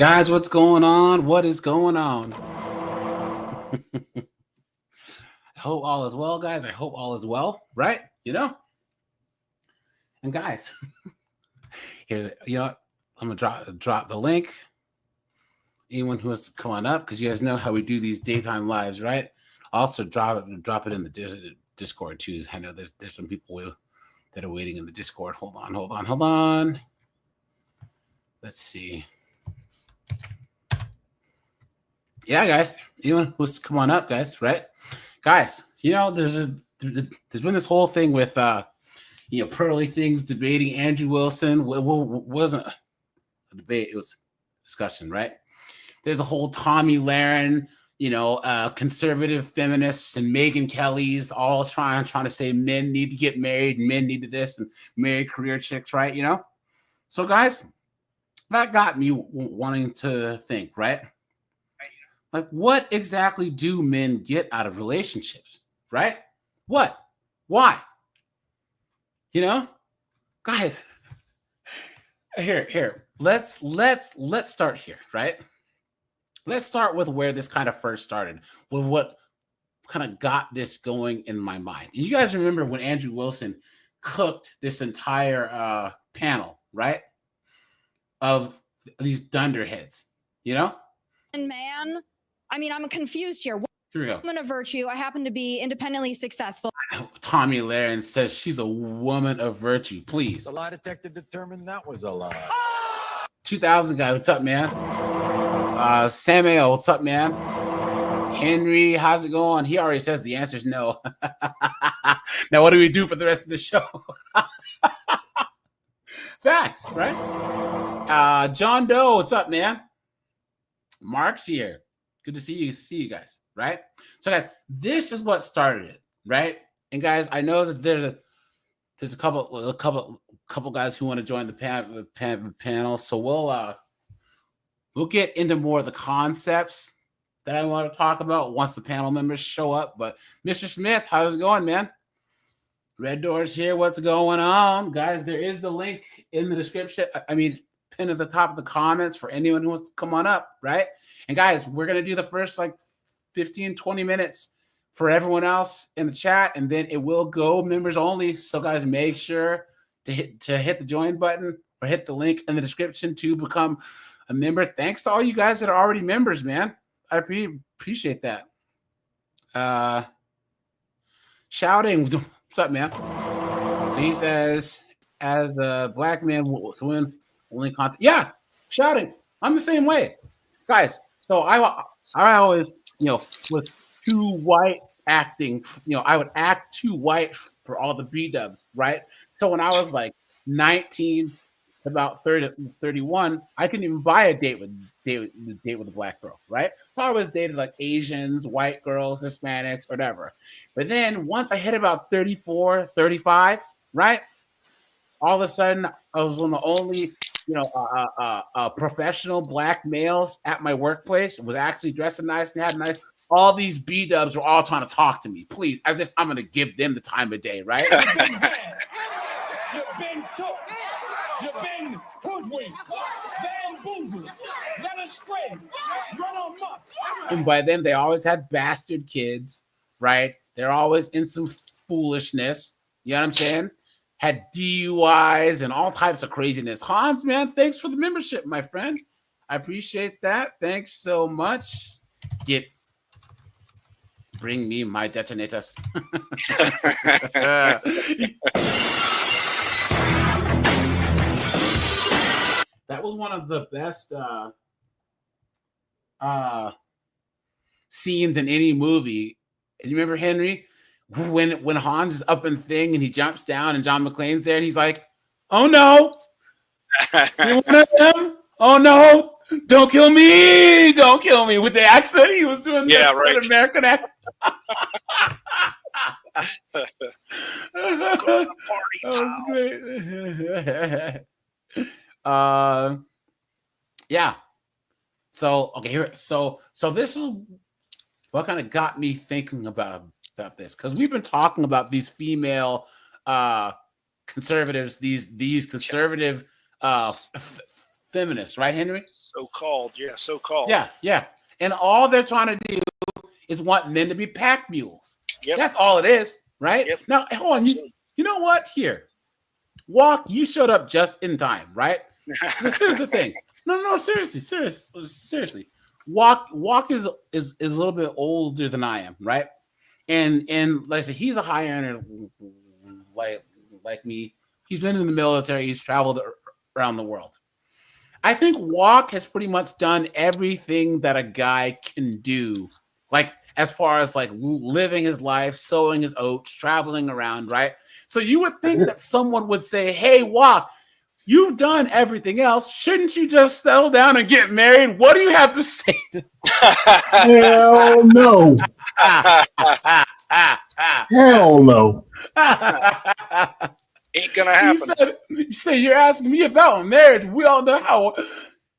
Guys, what's going on? What is going on? I hope all is well, guys. I hope all is well, right? And guys, here, I'm gonna drop the link. Anyone who wants to come on up, because you guys know how we do these daytime lives, right? Also drop it in the Discord too. I know there's some people that are waiting in the Discord. Hold on. Let's see. Yeah, guys. Anyone who wants to come on up, guys, right? Guys, there's been this whole thing with Pearly Things debating Andrew Wilson. It wasn't a debate, it was a discussion, right? There's a whole Tommy Lahren, conservative feminists and Megyn Kelly's all trying to say men need to get married, men need to this, and marry career chicks, right? So guys, that got me wanting to think, right? Like, what exactly do men get out of relationships, right? What? Why? Guys, here. Let's start here, right? Let's start with where this kind of first started, with what kind of got this going in my mind. And you guys remember when Andrew Wilson cooked this entire panel, right? Of these dunderheads, And man, I'm confused here. Here we go. Woman of virtue. I happen to be independently successful. Tommy Lahren says she's a woman of virtue. Please. The lie detector determined that was a lie. 2000 guy, what's up, man? Samuel, what's up, man? Henry, how's it going? He already says the answer is no. Now, what do we do for the rest of the show? Facts, right? John Doe, what's up, man? Mark's here. Good to see you guys, right? So, guys, this is what started it, right? And guys, I know that there's a couple guys who want to join the panel, so we'll get into more of the concepts that I want to talk about once the panel members show up. But Mr. Smith, how's it going, man? Red Doors here. What's going on, guys? There is the link in the description. Pin at the top of the comments for anyone who wants to come on up, right? And guys, we're going to do the first 15, 20 minutes for everyone else in the chat, and then it will go members only. So guys, make sure to hit the join button or hit the link in the description to become a member. Thanks to all you guys that are already members, man. I appreciate that. Shouting, what's up, man? So he says, as a black man, swim only content. Yeah, shouting. I'm the same way, guys. So I always, with too white acting, I would act too white for all the B-dubs, right? So when I was 19, about 30, 31, I couldn't even buy a date with a black girl, right? So I always dated Asians, white girls, Hispanics, whatever. But then once I hit about 34, 35, right? All of a sudden, I was one of the only professional black males at my workplace. Was actually dressing nice and had nice. All these B-dubs were all trying to talk to me, please, as if I'm going to give them the time of day, right? You've been took. You've been hoodwinked, bamboozled, led astray, run amok. And by then, they always had bastard kids, right? They're always in some foolishness. You know what I'm saying? Had DUIs and all types of craziness. Hans, man, thanks for the membership, my friend. I appreciate that. Thanks so much. Bring me my detonators. That was one of the best scenes in any movie. And you remember, Henry, when Hans is up in thing and he jumps down and John McClane's there and he's like, "Oh no, you're one of them? Oh no, don't kill me, don't kill me," with the accent he was doing. Yeah, right. American accent. That was great. Yeah. So okay, here. So this is what kind of got me thinking about this, because we've been talking about these female conservatives, these conservative feminists, right, Henry? So-called, yeah, so-called. Yeah. And all they're trying to do is want men to be pack mules. Yep. That's all it is, right? Yep. Now, hold on. You know what? Here, Walk, you showed up just in time, right? Here's the thing. No, seriously. Walk is a little bit older than I am, right? And like I said, he's a high earner like me. He's been in the military. He's traveled around the world. I think Walk has pretty much done everything that a guy can do, like as far as like living his life, sowing his oats, traveling around, right? So you would think that someone would say, "Hey, Walk, you've done everything else. Shouldn't you just settle down and get married? What do you have to say?" Hell no. Hell no. Ain't gonna happen. You say you're asking me about marriage. We all know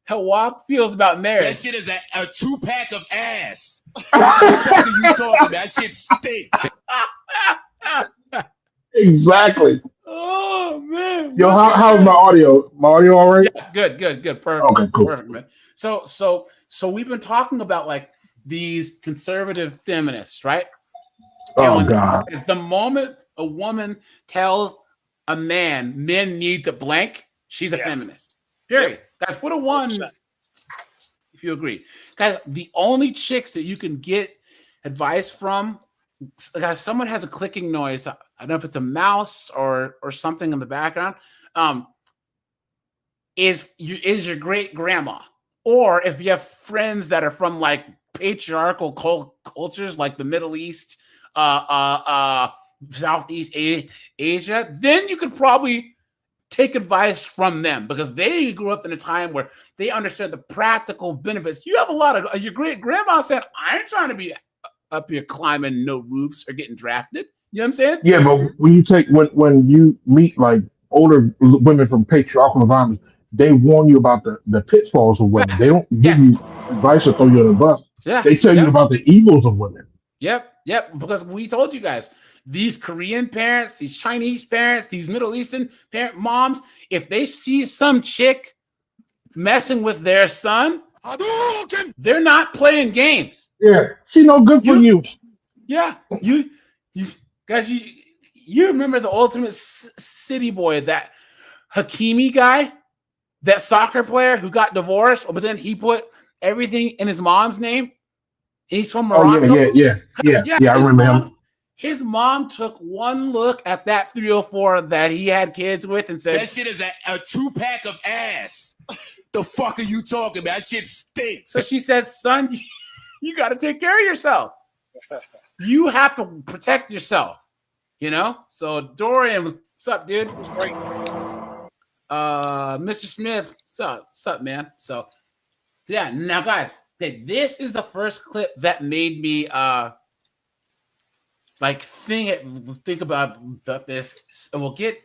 how Walk feels about That marriage. shit is a 2-pack of ass. What the fuck are you talking about? That shit stinks. Exactly. Oh man. Yo, how's my audio? My audio all right? Yeah, good. Perfect. Okay, cool. Perfect, man. So we've been talking about like these conservative feminists, right? Oh God. Is the moment a woman tells a man men need to blank, she's a feminist. Period. Guys, put a 1 if you agree. Guys, the only chicks that you can get advice from, guys, someone has a clicking noise. I don't know if it's a mouse or something in the background. Is your great grandma, or if you have friends that are from like patriarchal cultures like the Middle East, Southeast Asia, then you could probably take advice from them because they grew up in a time where they understood the practical benefits. You have a lot of your great grandma said, "I ain't trying to be up here climbing no roofs or getting drafted." You know what I'm saying? Yeah, but when you meet like older women from patriarchal environments, they warn you about the pitfalls of women. They don't give you advice or throw you on the bus. Yeah. They tell you about the evils of women. Yep. Because we told you guys, these Korean parents, these Chinese parents, these Middle Eastern moms, if they see some chick messing with their son, they're not playing games. Yeah, she no good for you. Yeah, you guys, you remember the Ultimate City Boy, that Hakimi guy, that soccer player who got divorced, but then he put everything in his mom's name. He's from Morocco. Oh yeah. I remember him. His mom took one look at that 304 that he had kids with and said, That shit is a 2-pack of ass. The fuck are you talking about? That shit stinks. So she said, "Son, you got to take care of yourself. You have to protect yourself." You know? So Dorian, what's up, dude? Mr. Smith, what's up, man? So yeah, now guys, this is the first clip that made me think about this, and we'll get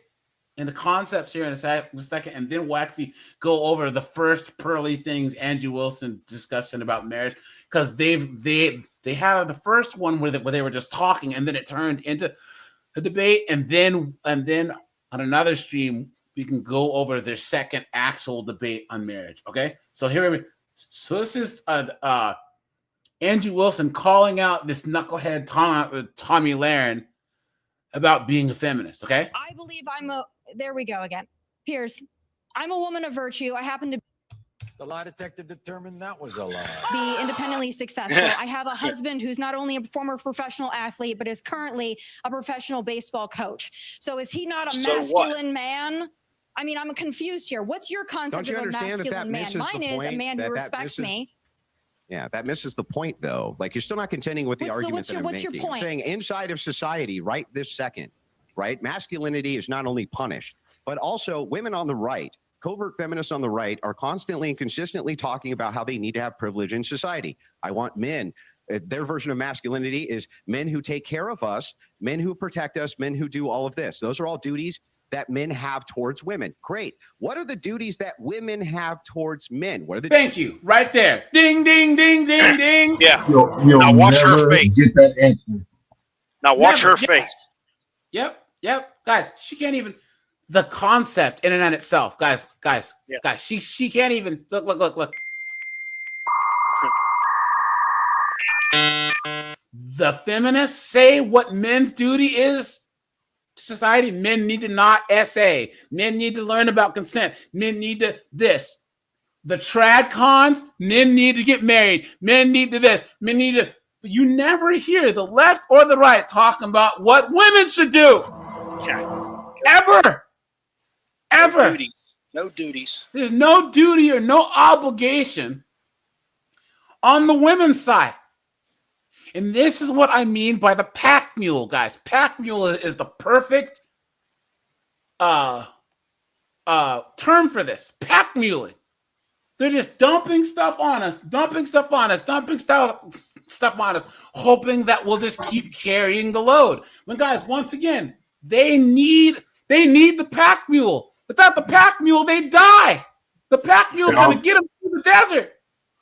into concepts here in a second, and then we'll actually go over the first Pearly Things Andrew Wilson discussion about marriage, because they have the first one where they were just talking, and then it turned into a debate, and then on another stream we can go over their second actual debate on marriage. Okay, so so this is Andrew Wilson calling out this knucklehead Tommy Lahren about being a feminist. Okay, I believe there we go again. Pierce, I'm a woman of virtue. I happen to The lie detector determined that was a lie. be independently successful. I have a husband who's not only a former professional athlete, but is currently a professional baseball coach. So is he not a masculine man? I mean, I'm confused here. What's your concept of a masculine man? Mine is a man who respects me. Yeah, that misses the point, though. Like, you're still not contending with the argument that I'm what's making. your point? I'm saying inside of society, right this second, right, masculinity is not only punished, but also women on the right, covert feminists on the right, are constantly and consistently talking about how they need to have privilege in society. I want men. Their version of masculinity is men who take care of us, men who protect us, men who do all of this. Those are all duties that men have towards women. Great. What are the duties that women have towards men? What are the Thank you. Right there. Ding, ding, ding, ding, ding. Yeah. You'll Now watch her never face. get that answer. Now watch Never. her face. Yep. Guys, she can't even. the concept in and of itself, guys. Yeah. She can't even look. The feminists say what men's duty is to society. Men need to not SA. Men need to learn about consent. Men need to this. The trad cons, men need to get married. Men need to this. Men need to. You never hear the left or the right talking about what women should do. Yeah. Ever. No duties. There's no duty or no obligation on the women's side. And this is what I mean by the pack mule, guys. Pack mule is the perfect term for this. Pack muling. They're just dumping stuff on us, hoping that we'll just keep carrying the load. When guys, once again, they need the pack mule. Without the pack mule, they die. The pack mule's gonna get them through the desert.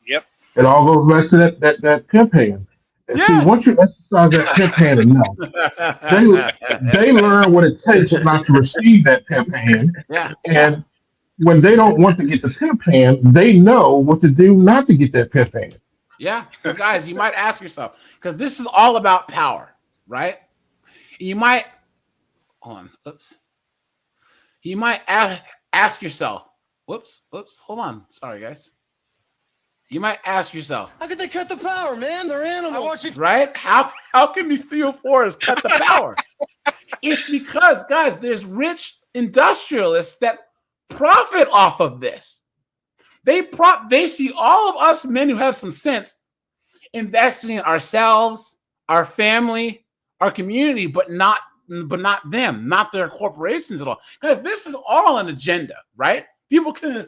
Yep. It all goes back to that pimp hand. And see, once you exercise that pimp hand enough, they learn what it takes not to receive that pimp hand. Yeah. And when they don't want to get the pimp hand, they know what to do not to get that pimp hand. Yeah. So guys, you might ask yourself, because this is all about power, right? You might You might ask yourself, whoops, hold on. Sorry, guys. You might ask yourself, how could they cut the power, man? They're animals. Right? How can these 304s cut the power? It's because, guys, there's rich industrialists that profit off of this. They see all of us men who have some sense investing in ourselves, our family, our community, but not them, not their corporations at all. Guys, this is all an agenda, right? People can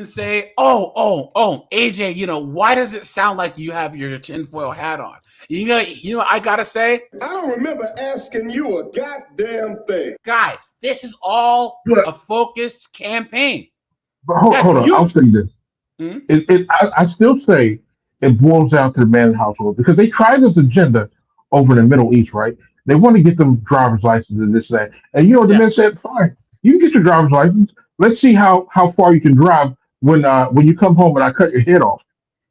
say, oh, AJ, why does it sound like you have your tinfoil hat on? You know, I gotta say, I don't remember asking you a goddamn thing. Guys, this is all a focused campaign. But hold on, I'll say this. I still say it boils down to the man in the household, because they tried this agenda over in the Middle East, right? They want to get them driver's license and this and that. And the men said, fine, you can get your driver's license. Let's see how far you can drive when you come home and I cut your head off.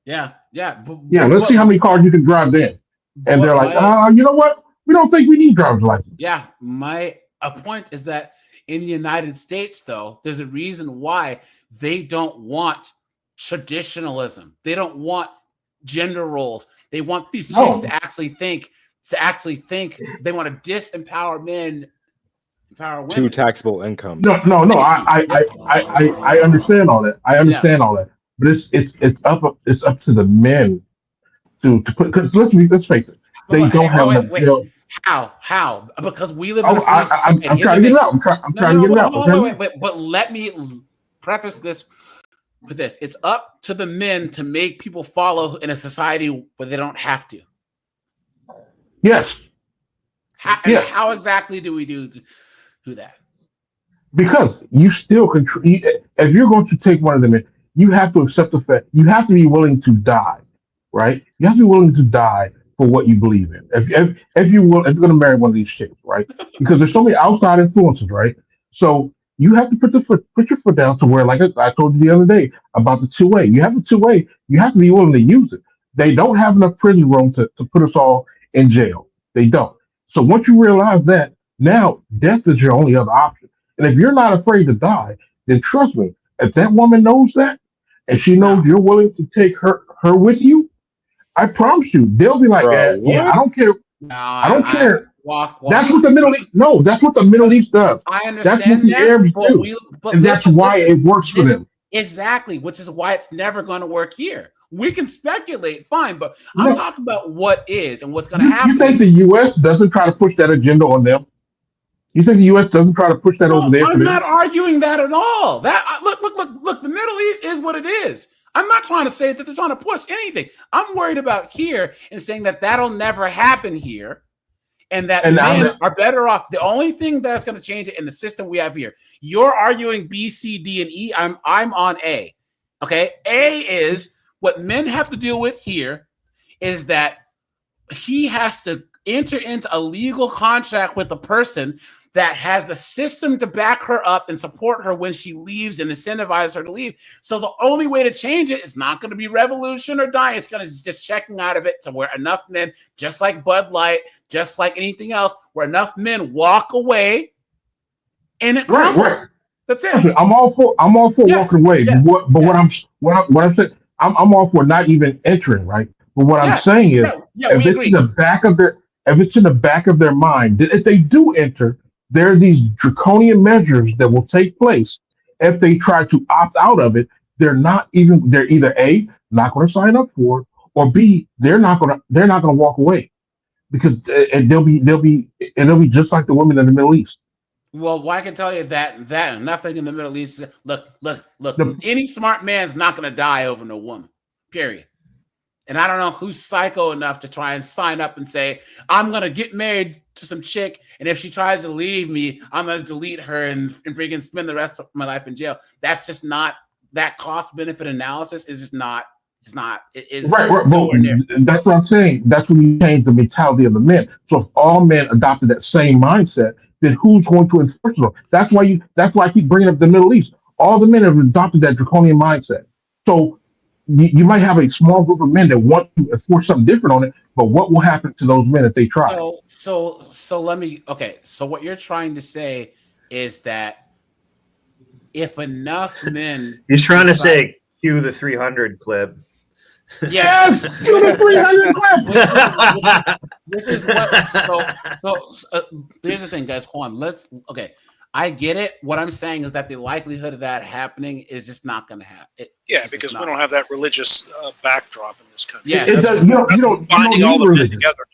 Yeah. Let's see how many cars you can drive then. And they're like, you know what? We don't think we need driver's license. Yeah, my point is that in the United States, though, there's a reason why they don't want traditionalism. They don't want gender roles. They want these chicks to actually think. They want to disempower men, empower women. Two taxable incomes. No. I understand all that. I understand all that. But it's up to the men to put, because let's face it, they don't have enough. How? Because we live in a free society. I'm trying to get it out. I'm trying to get it out. But let me preface this with this. It's up to the men to make people follow in a society where they don't have to. Yes. How exactly do we do that? Because you still control. If you're going to take one of them in, you have to accept the fact. You have to be willing to die, right? You have to be willing to die for what you believe in. If you're going to marry one of these chicks, right? Because there's so many outside influences, right? So you have to put your foot down to where, like I told you the other day about the 2A. You have the 2A. You have to be willing to use it. They don't have enough prison room to put us all in jail. They don't. So once you realize that, now death is your only other option. And if you're not afraid to die, then trust me, if that woman knows that, and she knows you're willing to take her with you, I promise you, they'll be like, yeah, I don't care. No, I don't care. Walk. That's what the Middle East. No, that's what the Middle East does. I understand that's what the Arabs do, and that's why it works for them. Exactly, which is why it's never going to work here. We can speculate, fine, but I'm talking about what is and what's going to happen. You think the U.S. doesn't try to push that agenda on them? You think the U.S. doesn't try to push that over there? I'm not arguing that at all. Look. The Middle East is what it is. I'm not trying to say that they're trying to push anything. I'm worried about here and saying that that'll never happen here, and that men are better off. The only thing that's going to change it in the system we have here. You're arguing B, C, D, and E. I'm on A. Okay, A is what men have to deal with here is that he has to enter into a legal contract with a person that has the system to back her up and support her when she leaves and incentivize her to leave. So the only way to change it is not going to be revolution or dying. It's going to just checking out of it to where enough men, just like Bud Light, just like anything else, where enough men walk away and it crumbles. Right. That's it. I'm all for walking away. Yes. What I'm saying, I'm all for not even entering, right? But what I'm saying is, if it's in the back of their mind, that if they do enter, there are these draconian measures that will take place if they try to opt out of it. They're either A, not going to sign up for it, or B, they're not going to walk away, because they'll be just like the women in the Middle East. Well, I can tell you that nothing in the Middle East. Look. Any smart man's not going to die over no woman. Period. And I don't know who's psycho enough to try and sign up and say, I'm going to get married to some chick, and if she tries to leave me, I'm going to delete her and freaking spend the rest of my life in jail. That's just not, that cost benefit analysis is just not, it is right. That's what I'm saying. That's when you change the mentality of the men. So if all men adopted that same mindset, then who's going to enforce it? That's why I keep bringing up the Middle East. All the men have adopted that draconian mindset. So you might have a small group of men that want to enforce something different on it, but what will happen to those men if they try? So what you're trying to say is that if enough men, he's trying to say, cue the 300 clip. Yes, the 300 clip. Which is what. So here's the thing, guys. Hold on. I get it. What I'm saying is that the likelihood of that happening is just not going to happen. Because we don't have that religious backdrop in this country. Yeah, finding all the men together.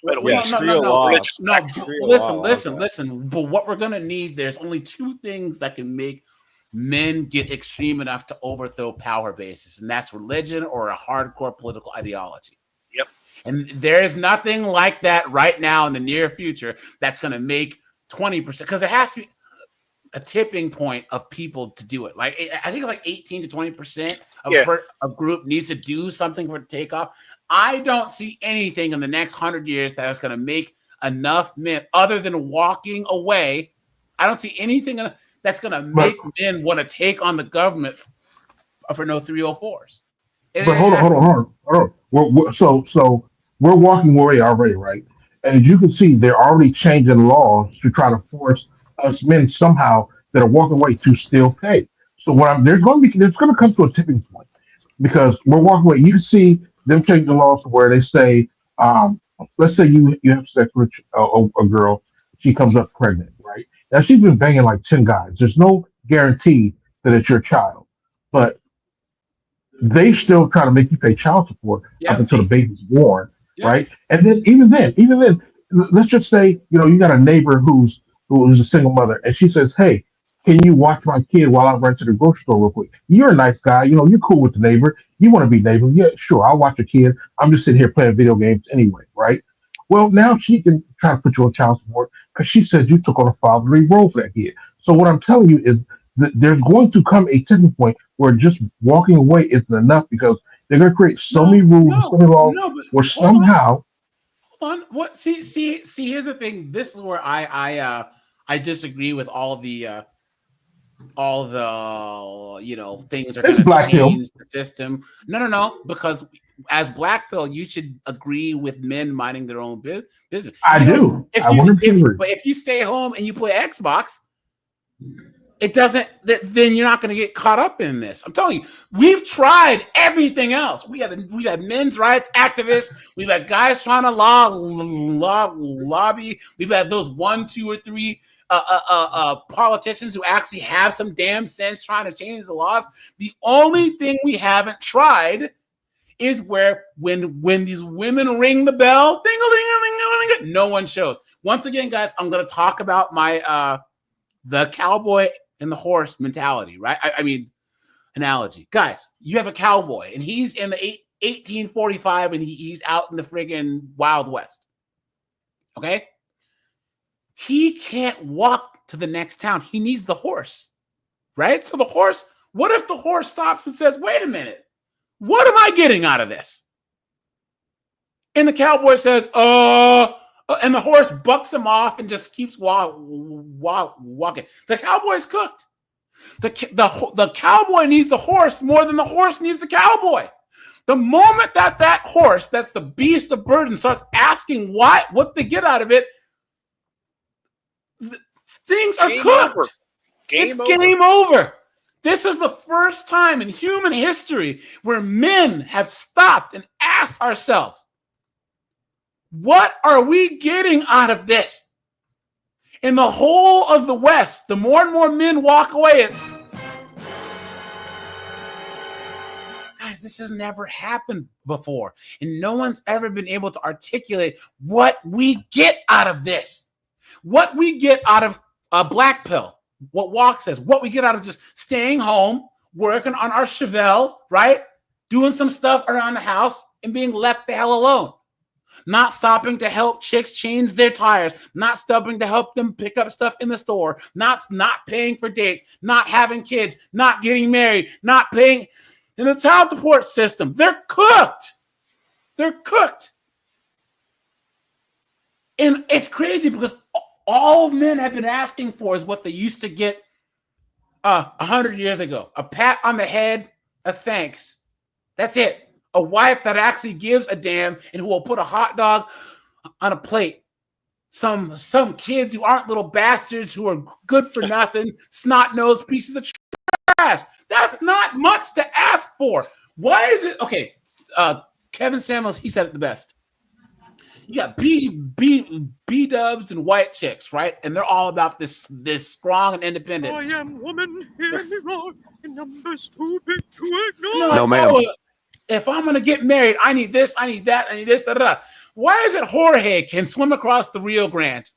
Listen. But what we're going to need, there's only two things that can make men get extreme enough to overthrow power bases, and that's religion or a hardcore political ideology. Yep. And there is nothing like that right now in the near future that's going to make 20%, because there has to be a tipping point of people to do it. Like, I think it's like 18 to 20% of a group needs to do something for it to take off. I don't see anything in the next 100 years that's going to make enough men, other than walking away. I don't see anything that's going to make men want to take on the government for no 304s. But hold on. So we're walking away already, right? And as you can see, they're already changing laws to try to force us men somehow that are walking away to still pay. So there's going to come to a tipping point, because we're walking away. You can see them change the laws to where they say, let's say you have sex with a girl, she comes up pregnant, right? Now she's been banging like 10 guys. There's no guarantee that it's your child, but they still try to make you pay child support up until the baby's born, right? And then even then, let's just say you got a neighbor who's a single mother, and she says, "Hey, can you watch my kid while I run to the grocery store real quick? You're a nice guy, you're cool with the neighbor. You want to be neighbor? Yeah, sure. I'll watch the kid. I'm just sitting here playing video games anyway, right?" Well, now she can try to put you on child support because she said you took on a fatherly role for that kid. So what I'm telling you is that there's going to come a tipping point where just walking away isn't enough, because they're going to create so many rules, so many laws, where somehow. Hold on. What? See. Here's the thing. This is where I disagree with all the things are going to change the system. No, because as Black pill, you should agree with men minding their own business. I do. If you stay home and you play Xbox, it doesn't. Then you're not going to get caught up in this. I'm telling you, we've tried everything else. We had men's rights activists. We've had guys trying to lobby. We've had those 1, 2, or 3 politicians who actually have some damn sense trying to change the laws. The only thing we haven't tried is where when these women ring the bell, ding-a-ling-a-ling-a-ling, no one shows. Once again, guys, I'm going to talk about my the cowboy and the horse mentality, right? I mean, analogy. Guys, you have a cowboy, and he's in the 1845, and he's out in the friggin' Wild West. Okay? He can't walk to the next town. He needs the horse, right? So the horse, what if the horse stops and says, wait a minute, what am I getting out of this? And the cowboy says, And the horse bucks him off and just keeps walking. The cowboy's cooked. The cowboy needs the horse more than the horse needs the cowboy. The moment that horse, that's the beast of burden, starts asking what they get out of it, things are cooked. Over. Game over. This is the first time in human history where men have stopped and asked ourselves, what are we getting out of this? In the whole of the West, the more and more men walk away, guys, this has never happened before. And no one's ever been able to articulate what we get out of this. What we get out of a black pill. What Walk says. What we get out of just staying home, working on our Chevelle, right? Doing some stuff around the house and being left the hell alone. Not stopping to help chicks change their tires, not stopping to help them pick up stuff in the store, not paying for dates, not having kids, not getting married, not paying in the child support system. They're cooked. They're cooked. And it's crazy because all men have been asking for is what they used to get 100 years ago. A pat on the head, a thanks. That's it. A wife that actually gives a damn and who will put a hot dog on a plate. Some kids who aren't little bastards who are good for nothing, snot-nosed pieces of trash. That's not much to ask for. Why is it? Okay, Kevin Samuels, he said it the best. You got B-dubs and white chicks, right? And they're all about this strong and independent. I am woman, hear me roar, in numbers too big to ignore. No, ma'am. If I'm going to get married, I need this, I need that, I need this, da-da-da. Why is it Jorge can swim across the Rio Grande?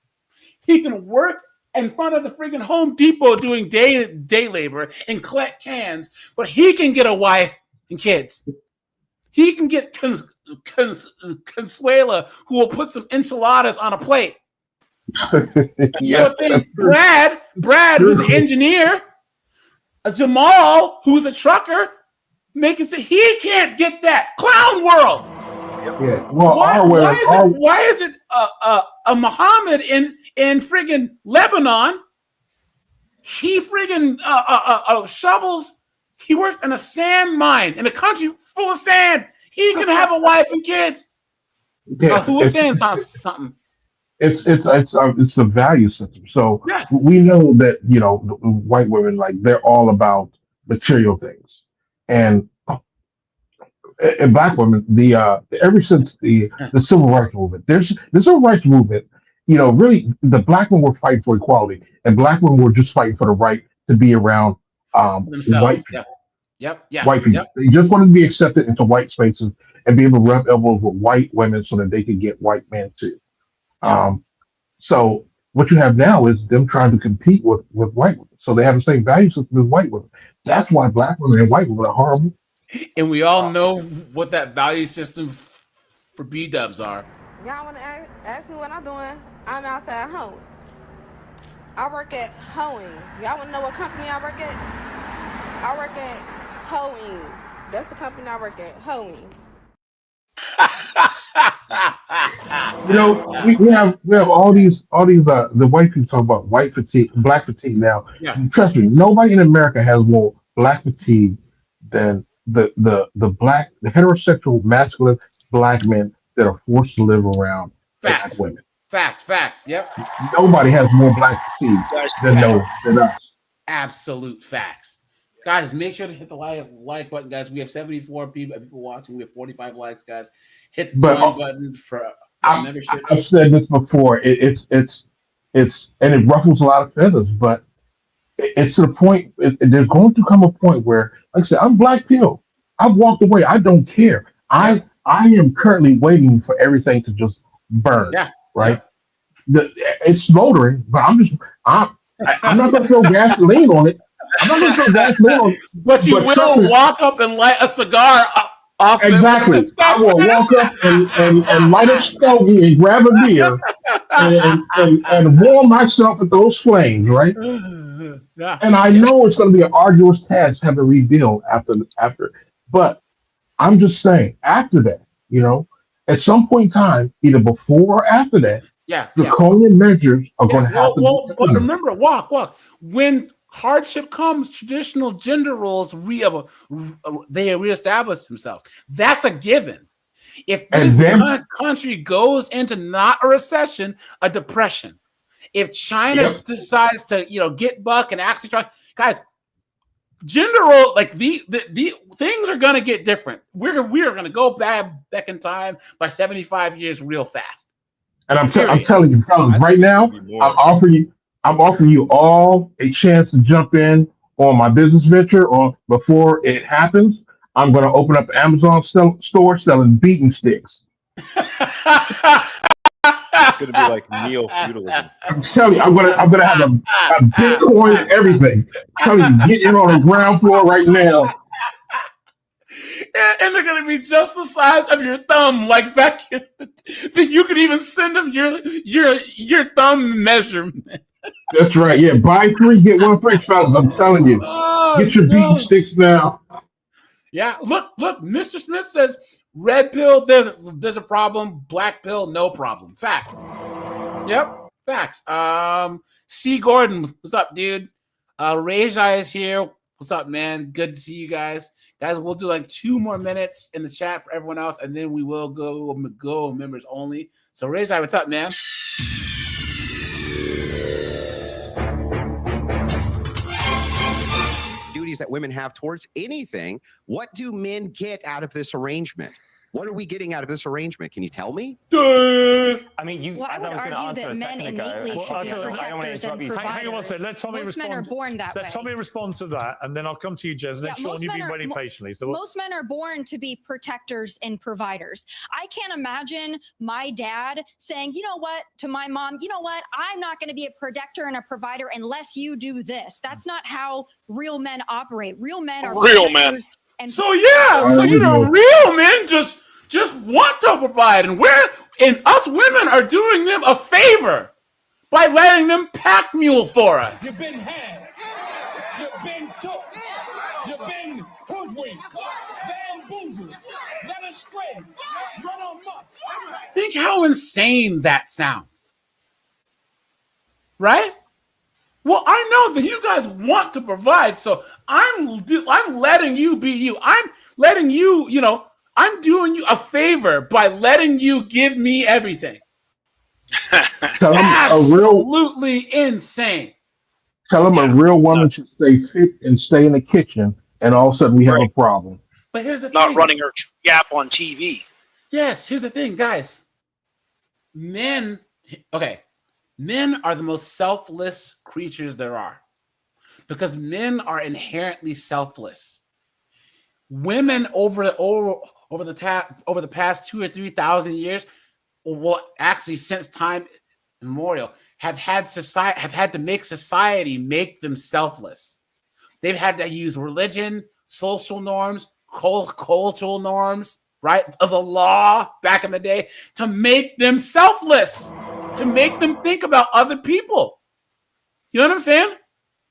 He can work in front of the friggin' Home Depot doing day labor and collect cans, but he can get a wife and kids. He can get Consuela, who will put some enchiladas on a plate. Yeah. Brad, who's an engineer, Jamal, who's a trucker, making it he can't get that. Clown world. Yeah. Well, why is it a Muhammad in friggin' Lebanon? He friggin' shovels. He works in a sand mine in a country full of sand. He can have a wife and kids. Yeah, who was saying something? It's a value system. So yeah. We know that white women, like, they're all about material things, and black women, ever since the civil rights movement, the civil rights movement, really the black women were fighting for equality, and black women were just fighting for the right to be around white people. White people. Yep. They just wanted to be accepted into white spaces and be able to rub elbows with white women so that they could get white men too. Yep. So what you have now is them trying to compete with white women. So they have the same value system as white women. That's why black women and white women are horrible. And we all know what that value system for B-dubs are. Y'all want to ask me what I'm doing? I'm outside hoeing. I work at hoeing. Y'all want to know what company I work at? I work at hoeing. That's the company I work at, hoeing. We have all these the white people talk about white fatigue, black fatigue now. Yeah. And trust me, nobody in America has more black fatigue than the heterosexual masculine black men that are forced to live around black women. Facts. Yep. Nobody has more black fatigue than us. Absolute facts. Guys, make sure to hit the like button, guys. We have 74 people watching. We have 45 likes, guys. Hit the join button for membership. I've said this before. It's and it ruffles a lot of feathers, but it's to the point. There's going to come a point where, like I said, I'm black pill. I've walked away. I don't care. I am currently waiting for everything to just burn. Yeah. Right. Yeah. It's smoldering, but I'm not going to throw gasoline on it. I'm not going to throw gasoline on it. But you will walk up and light a cigar off. Exactly. I will walk up and light a stogie and grab a beer and warm myself at those flames, right? Yeah. And I know it's going to be an arduous task to have to rebuild after. But I'm just saying, after that, at some point in time, either before or after that, Draconian measures are going to have to be but remember, walk. When hardship comes, traditional gender roles they reestablish themselves. That's a given. If this country goes into not a recession, a depression, if China decides to, get buck and actually try, guys, gender role, like the things are gonna get different. We are gonna go back in time by 75 years real fast. And I'm telling you, fellas, right now, I'm offering you all a chance to jump in on my business venture, or before it happens, I'm going to open up an Amazon store selling beating sticks. It's going to be like neo-feudalism. I'm telling you, I'm gonna have a Bitcoin and everything. I'm telling you, get in on the ground floor right now. And they're going to be just the size of your thumb, like back in you could even send them your thumb measurement. That's right. Yeah, buy 3, get 1 free, fellas. I'm telling you, get your beating sticks now. Yeah, look. Mr. Smith says red pill, there's a problem. Black pill, no problem. Facts. Yep, facts. C. Gordon, what's up, dude? Rajai is here. What's up, man? Good to see you guys. Guys, we'll do like 2 more minutes in the chat for everyone else, and then we will go members only. So, Rajai, what's up, man? Duties that women have towards anything. What do men get out of this arrangement? What are we getting out of this arrangement? Can you tell me? I mean, I would argue that men innately should be protectors and providers. Hang on one second. Let Tommy most men are born that way. Let Tommy respond to that, and then I'll come to you, Jez. And then Sean, you've been waiting patiently. So most men are born to be protectors and providers. I can't imagine my dad saying, you know what, to my mom, you know what, I'm not going to be a protector and a provider unless you do this. That's not how real men operate. Real men are real men. And real men just want to provide, and us women are doing them a favor by letting them pack mule for us. You've been had. You've been took. You've been hoodwinked, bamboozled, led astray, run amok. Think how insane that sounds, right? Well, I know that you guys want to provide, so I'm letting you be you. I'm letting you, I'm doing you a favor by letting you give me everything. Absolutely insane. Tell them a real woman should stay fit and stay in the kitchen, and all of a sudden we have a problem. But here's the thing. Not running her gap on TV. Yes, here's the thing, guys. Men are the most selfless creatures there are, because men are inherently selfless. Women over the past 2,000 or 3,000 years, well, actually since time immemorial, have had to make society make them selfless. They've had to use religion, social norms, cultural norms, right, of the law back in the day to make them selfless, to make them think about other people. You know what I'm saying?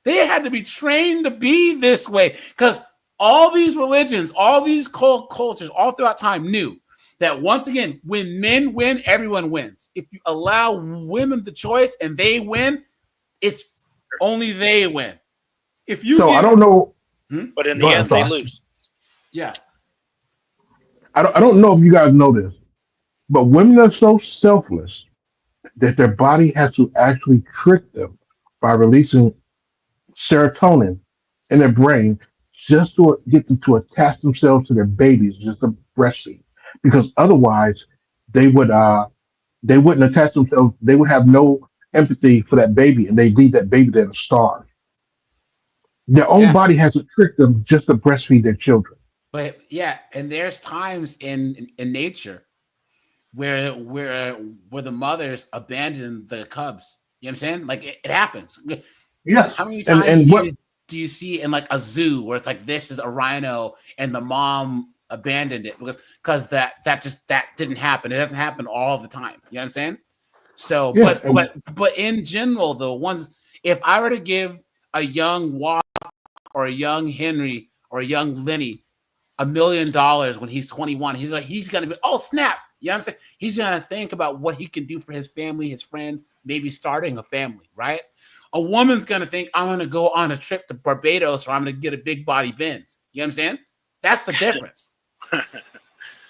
They had to be trained to be this way, because all these religions, all these cultures, all throughout time knew that, once again, when men win, everyone wins. If you allow women the choice and they win, it's only they win. If you I don't know, but in the end, they lose. Yeah. I don't know if you guys know this, but women are so selfless that their body has to actually trick them by releasing serotonin in their brain just to get them to attach themselves to their babies, just to breastfeed. Because otherwise, they wouldn't attach themselves. They would have no empathy for that baby, and they leave that baby there to starve. Their own body has to trick them just to breastfeed their children. But and there's times in nature where the mothers abandon the cubs. You know what I'm saying? Like it happens. Yeah. How many times do you see in like a zoo where it's like, this is a rhino and the mom abandoned it because that didn't happen. It doesn't happen all the time. You know what I'm saying? So, but in general, the ones, if I were to give a young Walk or a young Henry or a young Lenny $1 million when he's 21, he's gonna be, oh snap, You know what I'm saying? He's going to think about what he can do for his family, his friends, maybe starting a family, right? A woman's going to think, I'm going to go on a trip to Barbados or I'm going to get a big body Benz. You know what I'm saying? That's the difference.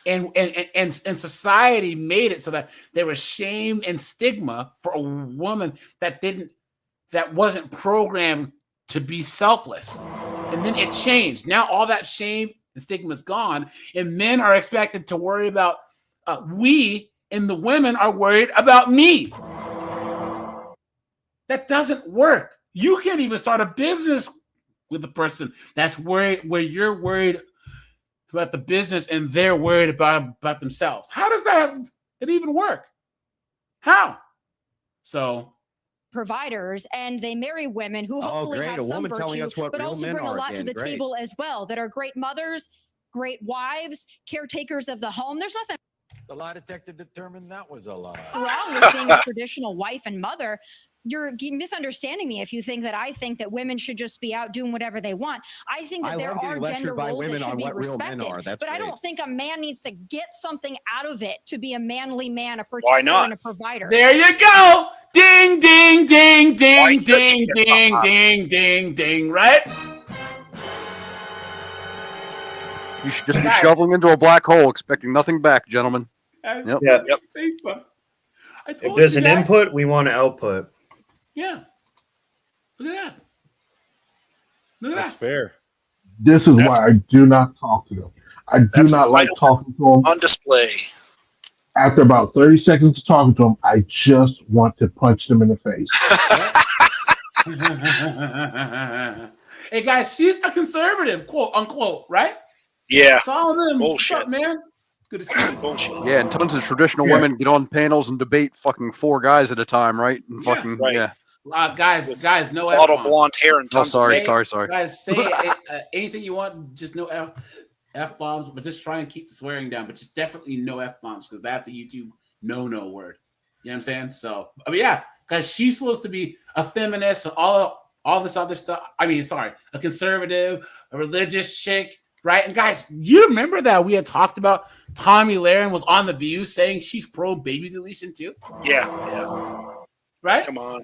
And society made it so that there was shame and stigma for a woman that wasn't programmed to be selfless. And then it changed. Now all that shame and stigma is gone, and men are expected to worry about we, and the women are worried about me. That doesn't work. You can't even start a business with a person that's worried, where you're worried about the business and they're worried about themselves. How does that even work? How? So providers, and they marry women who hopefully have some virtue, but also bring a lot to the table as well, that are great mothers, great wives, caretakers of the home. There's nothing. The lie detector determined that was a lie. Wrong with being a traditional wife and mother. You're misunderstanding me if you think that I think that women should just be out doing whatever they want. I think that there are gender roles that should be respected. But I don't think a man needs to get something out of it to be a manly man, a protector, and a provider. There you go. Ding, ding, ding, ding, ding, ding, ding, ding, ding, right? You should just be shoveling into a black hole, expecting nothing back, gentlemen. Yep. If there's an input, we want an output. Yeah. Look at that. Look at That's that. fair. This is why I do not talk to them. I do not like talking to them. On display. After about 30 seconds of talking to them, I just want to punch them in the face. Hey guys, she's a conservative, quote unquote, right? Yeah. Solomon, bullshit. What's up, man? Good to see you. Bullshit. Yeah, and tons of traditional women get on panels and debate fucking 4 guys at a time, right? And fucking Guys, no bottle F-bombs. blonde hair and tons sorry. Guys, say anything you want, just no F-bombs, but just try and keep the swearing down. But just definitely no F-bombs, because that's a YouTube no word. You know what I'm saying? So, I mean, yeah, because she's supposed to be a feminist and all this other stuff. I mean, sorry, a conservative, a religious chick. Right. And guys, you remember that we had talked about Tommy Lahren was on The View saying she's pro baby deletion too? Yeah. Right? Come on.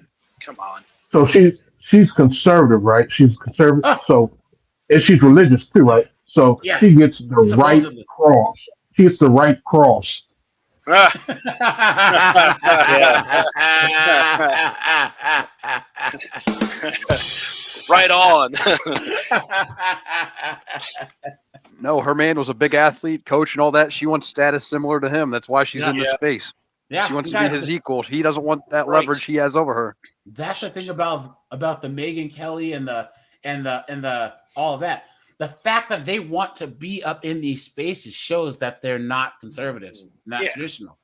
So she's conservative, right? She's conservative. So, and she's religious too, right? So she gets the right cross. She gets the right cross. Right on. No, her man was a big athlete, coach, and all that. She wants status similar to him. That's why she's in this space. Yeah, she wants to be his equal. He doesn't want that leverage he has over her. That's the thing about the Megyn Kelly and the all of that. The fact that they want to be up in these spaces shows that they're not conservatives, not traditional.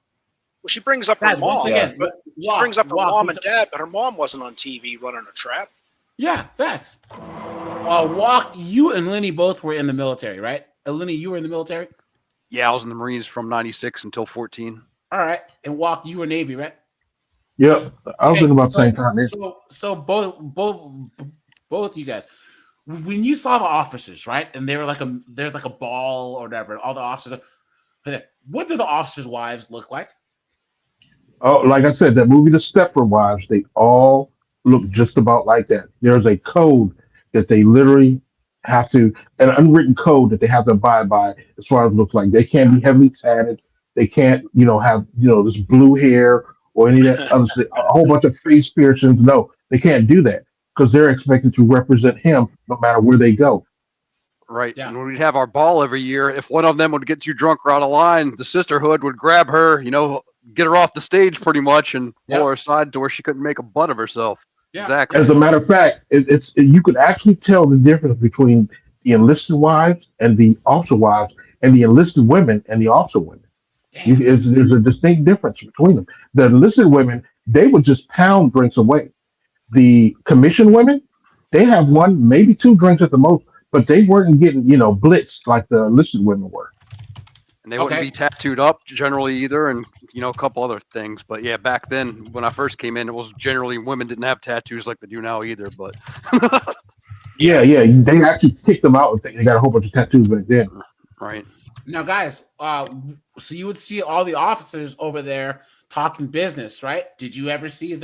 Well, she brings up her mom. Again, she brings up her mom and dad, but her mom wasn't on TV running a trap. Yeah, facts. Walk, you and Lenny both were in the military, right? Lenny, you were in the military? Yeah, I was in the Marines from 96 until 14. All right. And Walk, you were Navy, right? Yep. I was thinking about the same time. So both you guys, when you saw the officers, right? And they were there's like a ball or whatever, all the officers, what do the officers' wives look like? Oh, like I said, that movie, The Stepford Wives, they all look just about like that. There's a code that they literally have to, an unwritten code that they have to abide by as far as it looks like. They can't be heavily tatted. They can't, have, this blue hair or any of that other stuff, a whole bunch of face piercings. No, they can't do that because they're expected to represent him no matter where they go. Right. Yeah. And when we'd have our ball every year, if one of them would get too drunk or out of line, the sisterhood would grab her, get her off the stage pretty much and pull her aside to where she couldn't make a butt of herself. Yeah. Exactly. As a matter of fact, you could actually tell the difference between the enlisted wives and the officer wives and the enlisted women and the officer women. There's a distinct difference between them. The enlisted women, they would just pound drinks away. The commissioned women, they have 1, maybe 2 drinks at the most, but they weren't getting, blitzed like the enlisted women were. And they wouldn't be tattooed up generally either, and a couple other things. But yeah, back then when I first came in, it was generally women didn't have tattoos like they do now either. But yeah, they actually kicked them out. They got a whole bunch of tattoos back then. Right. Now, guys, So you would see all the officers over there talking business, right? Did you ever see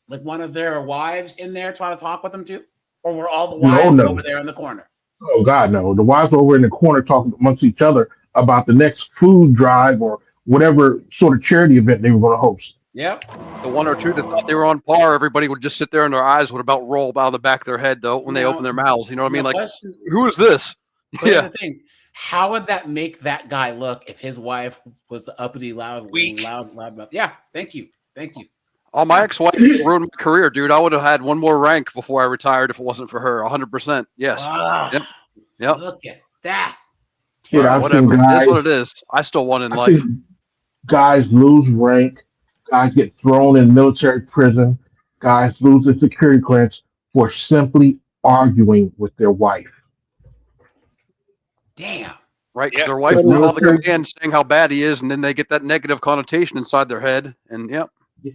one of their wives in there trying to talk with them too? Or were all the wives No. over there in the corner? Oh God, no. The wives were over in the corner talking amongst each other about the next food drive or whatever sort of charity event they were going to host. Yep. The one or two that thought they were on par, everybody would just sit there and their eyes would about roll out of the back of their head though when they open their mouths. You know what I mean? Like, who is this? Here's the thing. How would that make that guy look if his wife was the uppity, loud mouth? Yeah, thank you. Oh, my ex-wife ruined my career, dude. I would have had one more rank before I retired if it wasn't for her. 100%. Yes. Yep. Look at that. Dude, I've Whatever. seen guys, It is what it is. I still won in I've life. seen guys lose rank, guys get thrown in military prison, guys lose their security clearance for simply arguing with their wife. Damn. Right, because their wife will call the command saying how bad he is, and then they get that negative connotation inside their head. And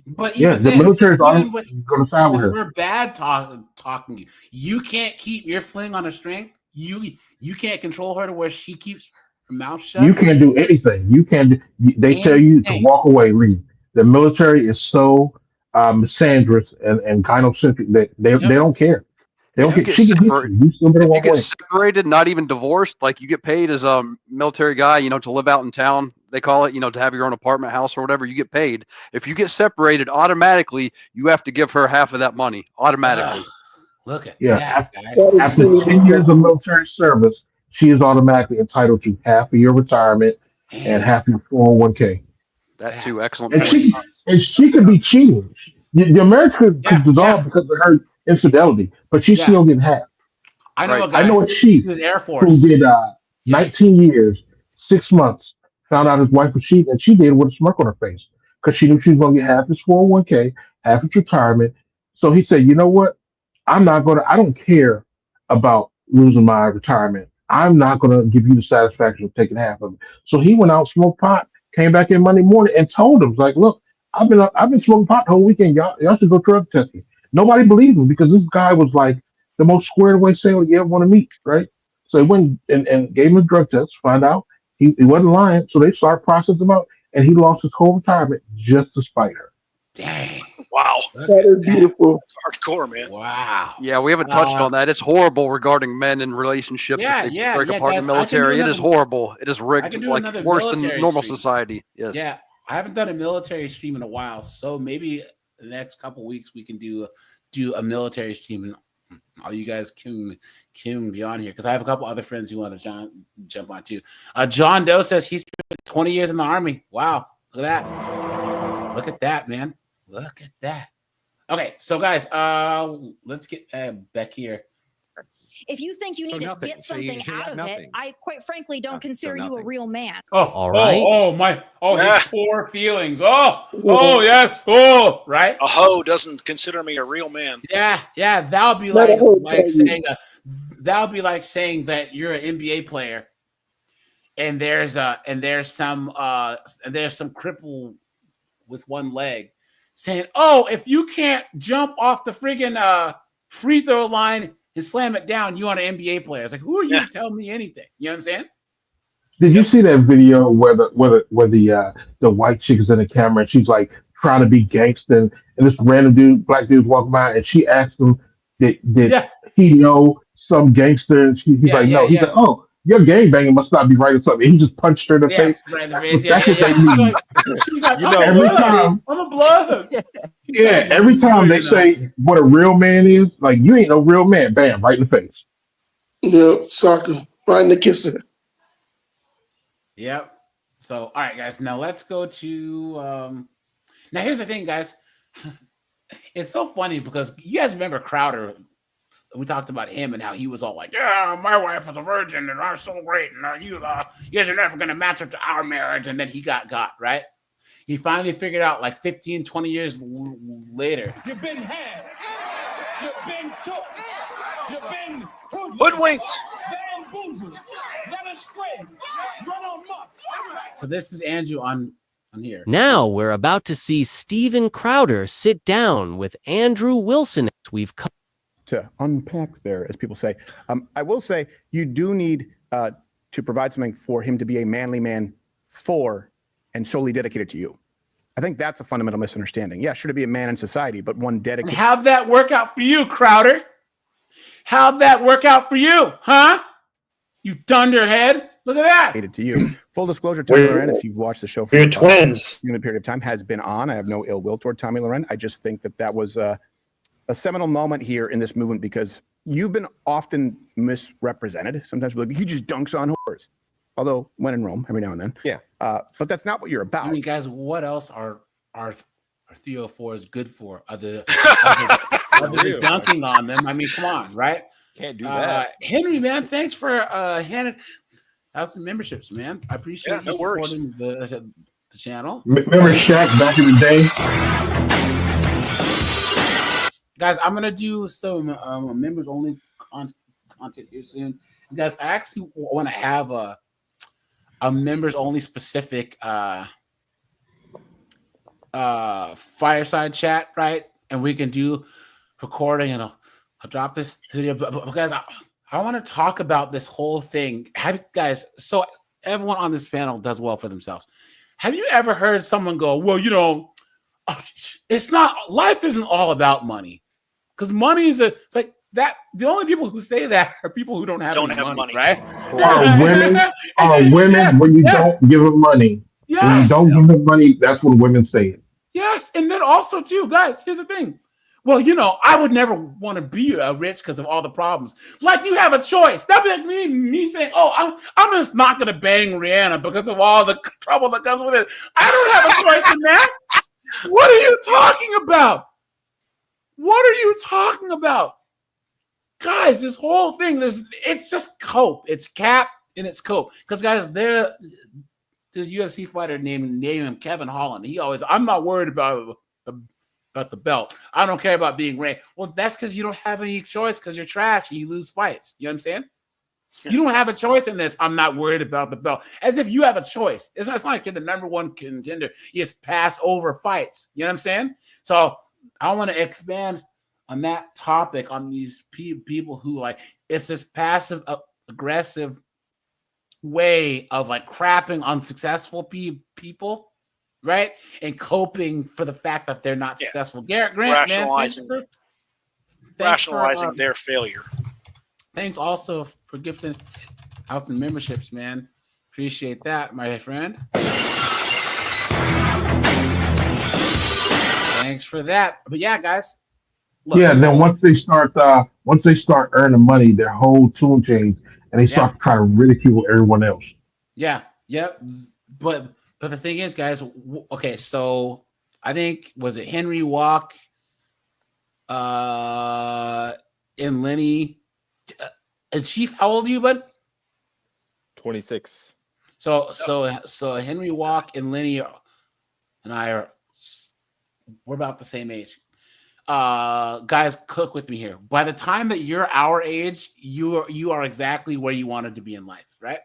But the military's going to side with her. We're bad talking. You can't keep your fling on a string. You can't control her to where she keeps her mouth shut. You can't do anything. You can't. They tell you to walk away. Leave. The military is so misandrous and gynocentric that they don't care. They don't care. She can hit you. You still better walk away. Separated, not even divorced, like you get paid as a military guy, to live out in town. They call it, to have your own apartment house or whatever. You get paid. If you get separated, automatically you have to give her half of that money. Automatically. Look at that. After 10 years of military service, she is automatically entitled to half of your retirement and half of your 401k. That too, excellent. And she could be cheating. The marriage could dissolve because of her infidelity, but she's still getting half. I know a chief who did 19 years, 6 months, found out his wife was cheating, and she did with a smirk on her face because she knew she was going to get half his 401k, half his retirement. So he said, you know what? I don't care about losing my retirement. I'm not going to give you the satisfaction of taking half of it. So he went out, smoked pot, came back in Monday morning and told him, like, look, I've been smoking pot the whole weekend. Y'all should go drug test me. Nobody believed him because this guy was like the most squared away sailor you ever want to meet, right? So he went and gave him a drug test, find out he wasn't lying. So they started processing him out, and he lost his whole retirement just to spite her. Dang. Wow. That is beautiful. That's hardcore, man. Wow. Yeah, we haven't touched on that. It's horrible regarding men and relationships. Break apart in the military. It is horrible. It is rigged, like worse than normal society. Yes. Yeah, I haven't done a military stream in a while, so maybe the next couple of weeks we can do a military stream, and all you guys can be on here because I have a couple other friends who want to jump on too. John Doe says he spent 20 years in the Army. Wow, look at that! Look at that, man! Look at that. Okay, so guys, let's get back here. If you think you need to get something out of it, I quite frankly don't consider you a real man. All right. His poor feelings. Yes. Oh, right. A hoe doesn't consider me a real man. Yeah. That would be like saying that you're an NBA player, and there's some cripple with one leg saying, "Oh, if you can't jump off the friggin' free throw line and slam it down, you on an NBA player." It's like, who are you to tell me anything? You know what I'm saying? Did you see that video where the white chick is in the camera and she's like trying to be gangster, and this random black dude's walking by, and she asked him, did he know some gangster? And he's like, no. He's like, oh, your gangbanging must not be right or something. He just punched her in the face. Right in the face. That's what they mean. She's like, every time, I'm a blood. Every time they say what a real man is, like, you ain't no real man. Bam, right in the face. Yeah, soccer, right in the kisser. Yep. So, all right, guys. Now let's go to. Now here's the thing, guys. It's so funny because you guys remember Crowder. We talked about him and how he was all like, "Yeah, my wife was a virgin and I'm so great, and you guys are never going to match up to our marriage." And then he got right. He finally figured out, like 15, 20 years later. You've been had. You've been took. You've been hoodwinked. Bamboozled. Led astray. Run on muck. So this is Andrew on here. Now we're about to see Steven Crowder sit down with Andrew Wilson. We've come to unpack there, as people say. I will say you do need to provide something for him to be a manly man for and solely dedicated to you. I think that's a fundamental misunderstanding. Yeah, should it be a man in society, but one dedicated. And how'd that work out for you, Crowder? How'd that work out for you, huh? You dunderhead. Look at that. Dedicated to you. Full disclosure, Tommy Loren, if you've watched the show for We're twins. a period of time, has been on. I have no ill will toward Tommy Loren. I just think that was a seminal moment here in this movement because you've been often misrepresented. Sometimes people are like, he just dunks on whores. Although when in Rome, every now and then. Yeah. But that's not what you're about. I mean, guys, what else are 304s good for other than dunking on them? I mean, come on, right? Can't do that. Henry, man, thanks for handing out some memberships, man. I appreciate you supporting the channel. Remember Shaq back in the day? Guys, I'm gonna do some members only content here soon. And guys, I actually want to have a members only specific fireside chat, right? And we can do recording, and I'll drop this video. But guys, I want to talk about this whole thing. So everyone on this panel does well for themselves. Have you ever heard someone go, well, you know, it's not, life isn't all about money? Because money is it's like that. The only people who say that are people who don't have money, right? Are women when you don't give them money. Yes. When you don't give them money, that's what women say. Yes, and then also too, guys, here's the thing. Well, you know, I would never want to be rich because of all the problems. Like, you have a choice. That'd be like me saying, oh, I'm just not going to bang Rihanna because of all the trouble that comes with it. I don't have a choice in that. What are you talking about? What are you talking about? Guys, this whole thing, it's just cope. It's cap and it's cope. Because, guys, there's UFC fighter named him Kevin Holland. I'm not worried about the belt. I don't care about being ranked. Well, that's because you don't have any choice because you're trash and you lose fights. You know what I'm saying? You don't have a choice in this. I'm not worried about the belt. As if you have a choice. It's not like you're the number one contender. You just pass over fights. You know what I'm saying? So I want to expand on that topic, on these people who like, it's this passive aggressive way of like crapping on successful people, right? And coping for the fact that they're not successful. Garrett Grant, rationalizing their failure. Thanks also for gifting out some memberships, man. Appreciate that, my friend. Thanks for that. But yeah, guys. Look, then once they start earning money, their whole tune change, and they start trying to ridicule everyone else. Yeah. But the thing is, guys, okay, so I think, was it Henry Walk and Lenny? And Chief, how old are you, bud? 26. So Henry Walk and Lenny and I we're about the same age. Guys, cook with me here. By the time that you're our age, you are exactly where you wanted to be in life, right?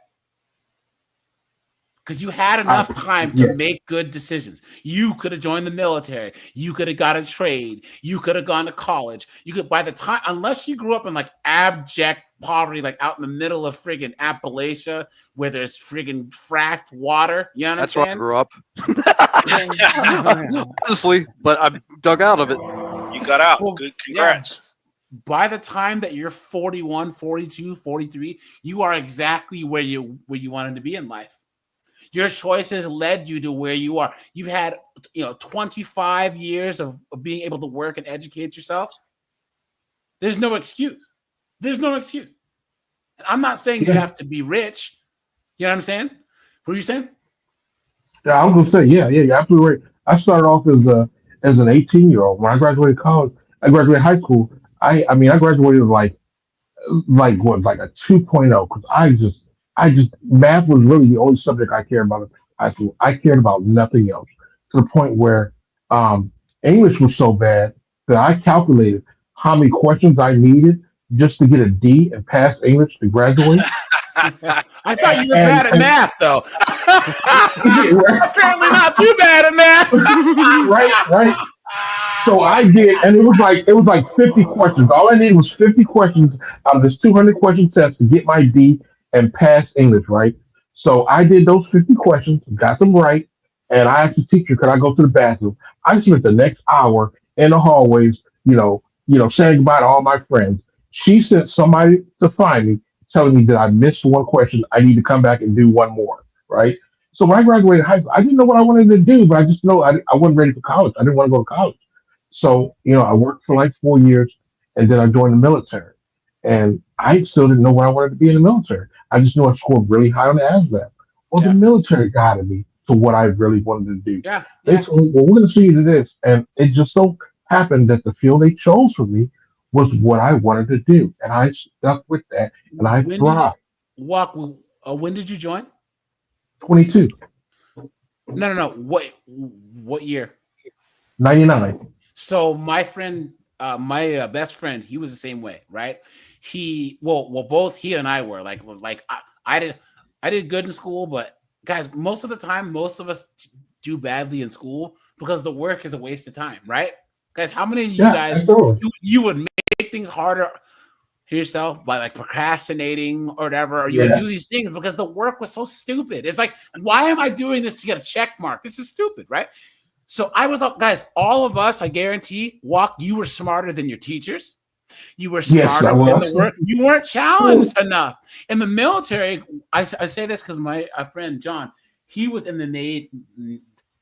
Because you had enough time to make good decisions. You could have joined the military. You could have got a trade. You could have gone to college. You could, by the time, unless you grew up in like abject poverty, like out in the middle of friggin' Appalachia, where there's friggin' fracked water. You know what I'm saying? That's where I grew up. Honestly, but I dug out of it. You got out. Well, good. Congrats. Yeah. By the time that you're 41, 42, 43, you are exactly where you wanted to be in life. Your choices led you to where you are. You've had, 25 years of being able to work and educate yourself. There's no excuse. I'm not saying you have to be rich. You know what I'm saying? What are you saying? Yeah, I was gonna say, yeah, you're absolutely right. I started off as an 18-year-old. When I graduated college, I graduated high school. I graduated like a 2.0 because I just math was really the only subject I cared about in high school. I cared about nothing else, to the point where English was so bad that I calculated how many questions I needed just to get a D and pass English to graduate. I thought you were bad at math, though. Apparently not too bad at math. Right. So I did, and it was like 50 questions. All I needed was 50 questions out of this 200 question test to get my D and pass English, right? So I did those 50 questions, got them right, and I asked the teacher, could I go to the bathroom? I spent the next hour in the hallways, saying goodbye to all my friends. She sent somebody to find me, telling me that I missed one question. I need to come back and do one more, right? So when I graduated high school, I didn't know what I wanted to do, but I just know I wasn't ready for college. I didn't want to go to college. So, I worked for like 4 years and then I joined the military. And I still didn't know what I wanted to be in the military. I just knew I scored really high on the ASVAB. Well, the military guided me to what I really wanted to do. Yeah. They told me, well, we're going to see you to this. And it just so happened that the field they chose for me was what I wanted to do. And I stuck with that and I thrived. When did you join? 22. No. What year? 99. So my friend, my best friend, he was the same way, right? Both he and I were like I did good in school, but guys, most of the time, most of us do badly in school because the work is a waste of time, right? Guys, how many of you guys you would make things harder yourself by like procrastinating or whatever, or you would do these things because the work was so stupid. It's like, why am I doing this to get a check mark? This is stupid, right? So I was like, guys, all of us, I guarantee, you were smarter than your teachers. You were smarter than the work. You weren't challenged enough. In the military, I say this because my friend John, he was in the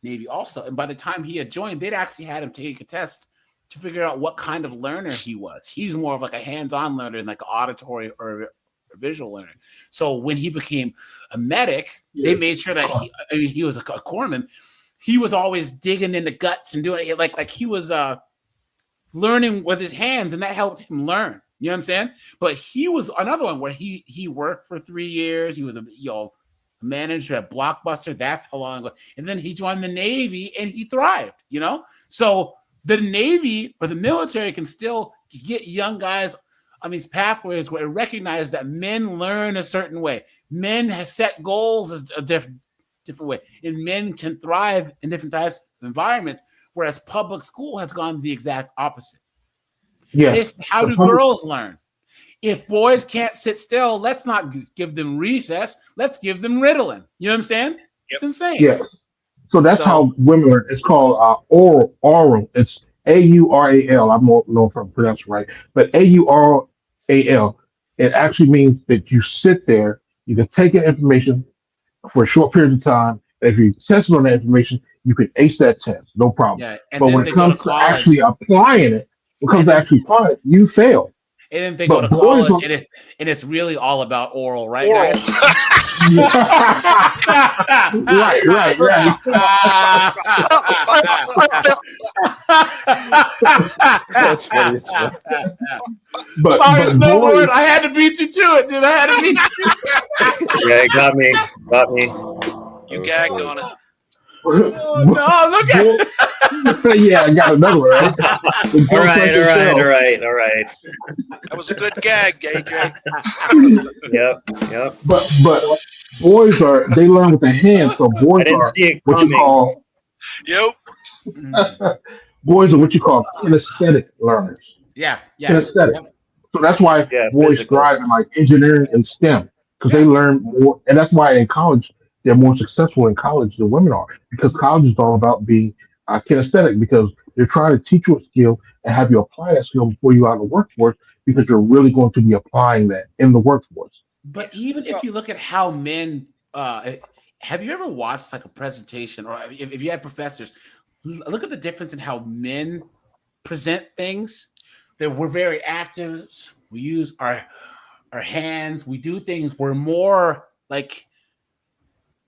Navy also. And by the time he had joined, they'd actually had him take a test to figure out what kind of learner he was. He's more of like a hands-on learner than like an auditory or a visual learner. So when he became a medic, they made sure that he was a corpsman. He was always digging in the guts and doing it like he was learning with his hands, and that helped him learn. You know what I'm saying? But he was another one where he worked for 3 years. He was a manager at Blockbuster. That's how long ago. And then he joined the Navy and he thrived. So the Navy or the military can still get young guys on these pathways where it recognizes that men learn a certain way. Men have set goals as a different way, and men can thrive in different types of environments, whereas public school has gone the exact opposite. Yes. How do girls learn? If boys can't sit still, let's not give them recess. Let's give them Ritalin. You know what I'm saying? It's insane. Yeah. So that's how women learn. It's called oral. It's AURAL. I don't know if I'm pronouncing it right, but AURAL. It actually means that you sit there, you can take in information for a short period of time. If you test on that information, you can ace that test, no problem. Yeah, and but when it comes to actually applying it, you fail. And then they go to college, and it's really all about oral, right, guys? right. That's funny. It's funny. Sorry, snowboard. I had to beat you to it, dude. I had to beat you. Yeah, it got me. You gagged on it. No, look at it. Yeah, I got another one, right? All right. That was a good gag, AJ. Yep. But boys they learn with their hands, so boys are what you call boys are what you call kinesthetic learners. Yeah. Kinesthetic. Yep. So that's why boys thrive in like engineering and STEM, because they learn more, and that's why in college they're more successful in college than women are, because college is all about being kinesthetic, because they're trying to teach you a skill and have you apply that skill before you're out in the workforce, because you're really going to be applying that in the workforce. But even if you look at how men, have you ever watched like a presentation, or if you had professors, look at the difference in how men present things? That we're very active. We use our hands. We do things. We're more like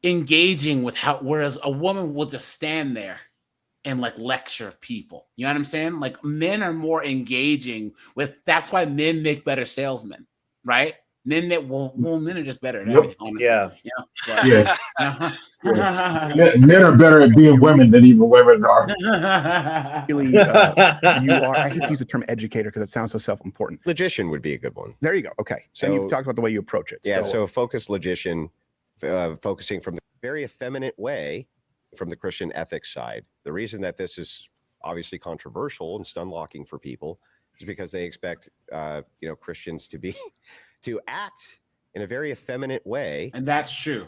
engaging with whereas a woman will just stand there and like lecture people. You know what I'm saying? Like men are more engaging with. That's why men make better salesmen, right? Men that men are just better at everything. Honestly. Men are better at being women than even women are. Really, you are. I hate to use the term educator because it sounds so self-important. Logician would be a good one. There you go. Okay, so and you've talked about the way you approach it. Yeah. So focused logician. Focusing from the very effeminate way from the Christian ethics side. The reason that this is obviously controversial and stunlocking for people is because they expect Christians to act in a very effeminate way. And that's true.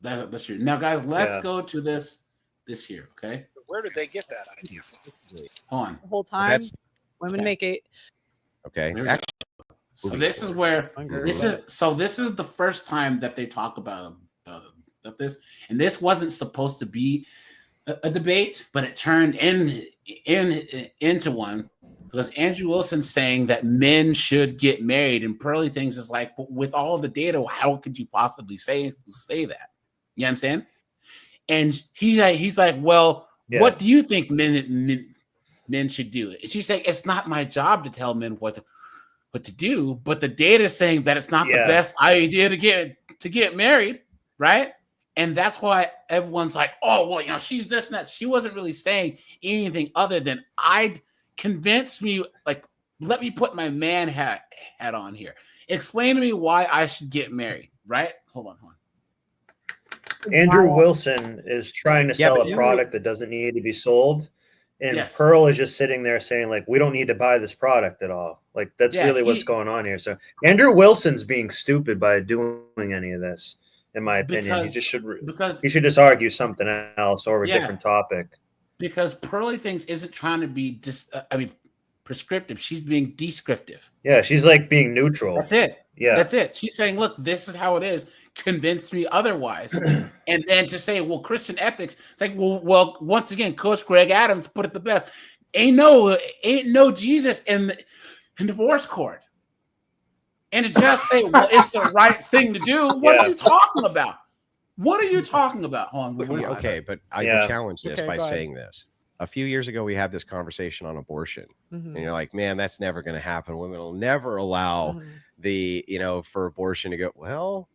That's true. Now, guys, let's go to this this here, okay? Where did they get that idea from? Hold on. The whole time, women make it. Okay. So this is where this is the first time that they talk about this, and this wasn't supposed to be a debate, but it turned into one because Andrew Wilson's saying that men should get married, and Pearly Things is like, with all of the data, how could you possibly say that? You know what I'm saying? And he's like, well, what do you think men should do? She's saying it's not my job to tell men what to do, but the data is saying that it's not the best idea to get married, right? And that's why everyone's like, oh, well, you know, she's this and that. She wasn't really saying anything other than convince me, like, let me put my man hat on here. Explain to me why I should get married, right? Hold on. Andrew Wilson is trying to sell a product that doesn't need to be sold. And Pearl is just sitting there saying, like, we don't need to buy this product at all. Like, that's really what's going on here. So Andrew Wilson's being stupid by doing any of this, in my opinion. He should just argue something else or a different topic. Because Pearly Things isn't trying to be prescriptive. She's being descriptive. Yeah, she's like being neutral. That's it. Yeah. That's it. She's saying, look, this is how it is. Convince me otherwise. And then to say, well, Christian ethics, it's like, well, once again, Coach Greg Adams put it the best. Ain't no Jesus in divorce court. And to just say, well, it's the right thing to do. What are you talking about? What are you talking about? Hold on. Okay, but I can challenge this by saying this. A few years ago, we had this conversation on abortion. And you're like, man, that's never going to happen. Women will never allow for abortion to go, well,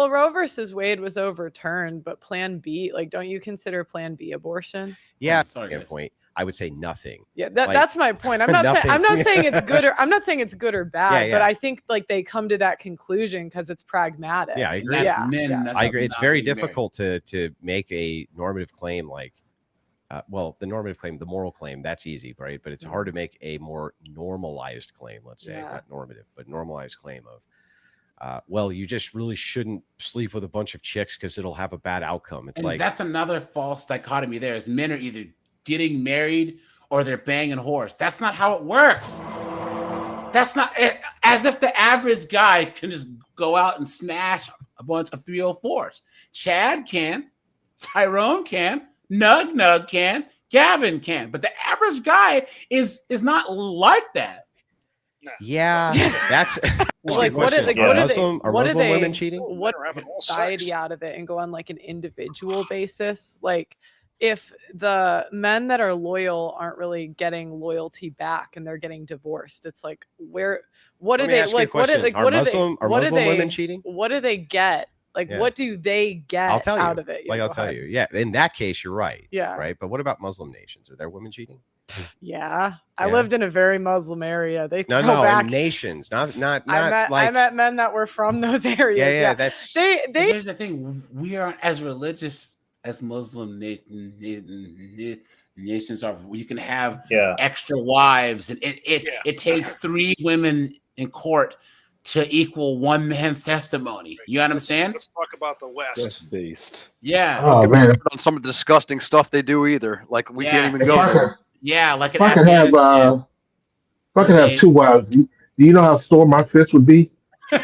Roe versus Wade was overturned, but Plan B, like, don't you consider Plan B abortion? Yeah, point. I would say nothing. Yeah, that's my point. I'm not saying it's good or bad, but I think like they come to that conclusion because it's pragmatic. Yeah, I agree. I agree. It's very difficult to make a normative claim like, the normative claim, the moral claim, that's easy, right? But it's hard to make a more normalized claim. Let's say not normative, but normalized claim of. You just really shouldn't sleep with a bunch of chicks because it'll have a bad outcome. It's like that's another false dichotomy there is men are either getting married or they're banging whores. That's not how it works. That's not as if the average guy can just go out and smash a bunch of 304s. Chad can, Tyrone can, Nug can, Gavin can, but the average guy is not like that. Yeah, that's like what are Muslim women cheating? What society out of it and go on like an individual basis? Like if the men that are loyal aren't really getting loyalty back and they're getting divorced, it's like what do they like? What are Muslim women cheating? What do they get? Like what do they get out of it? I'll tell you. Yeah, in that case, you're right. Yeah. Right. But what about Muslim nations? Are there women cheating? Yeah, I lived in a very Muslim area. They throw no back nations, not I met men that were from those areas. Yeah. That's here's the thing: we aren't as religious as Muslim nations are. You can have extra wives, and it takes 3 women in court to equal one man's testimony. You know what I'm saying? Let's talk about the West. That's based. Yeah. Oh, man. On some of the disgusting stuff they do either. Like we can't even go there. Yeah, like if I could have 2 wives, do you know how sore my fist would be? But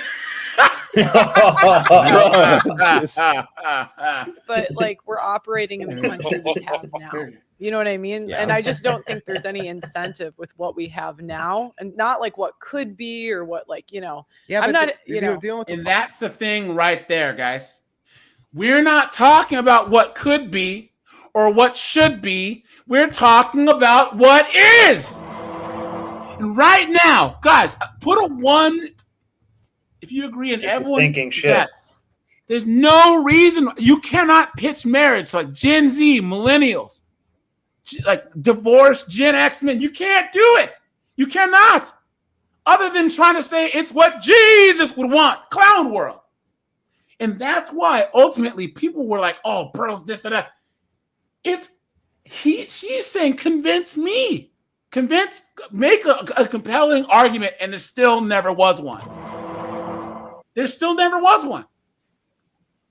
like we're operating in the country we have now. You know what I mean? Yeah. And I just don't think there's any incentive with what we have now, and not like what could be or what Yeah, I'm not. And that's the thing right there, guys. We're not talking about what could be or what should be. We're talking about what is. And right now, guys, put a 1. If you agree, and everyone thinking shit. There's no reason you cannot pitch marriage like Gen Z, millennials, like divorced Gen X men. You can't do it. You cannot. Other than trying to say it's what Jesus would want, clown world. And that's why ultimately people were like, "Oh, Pearl's this and that." She's saying, "Convince me, make a compelling argument," and there still never was one. There still never was one.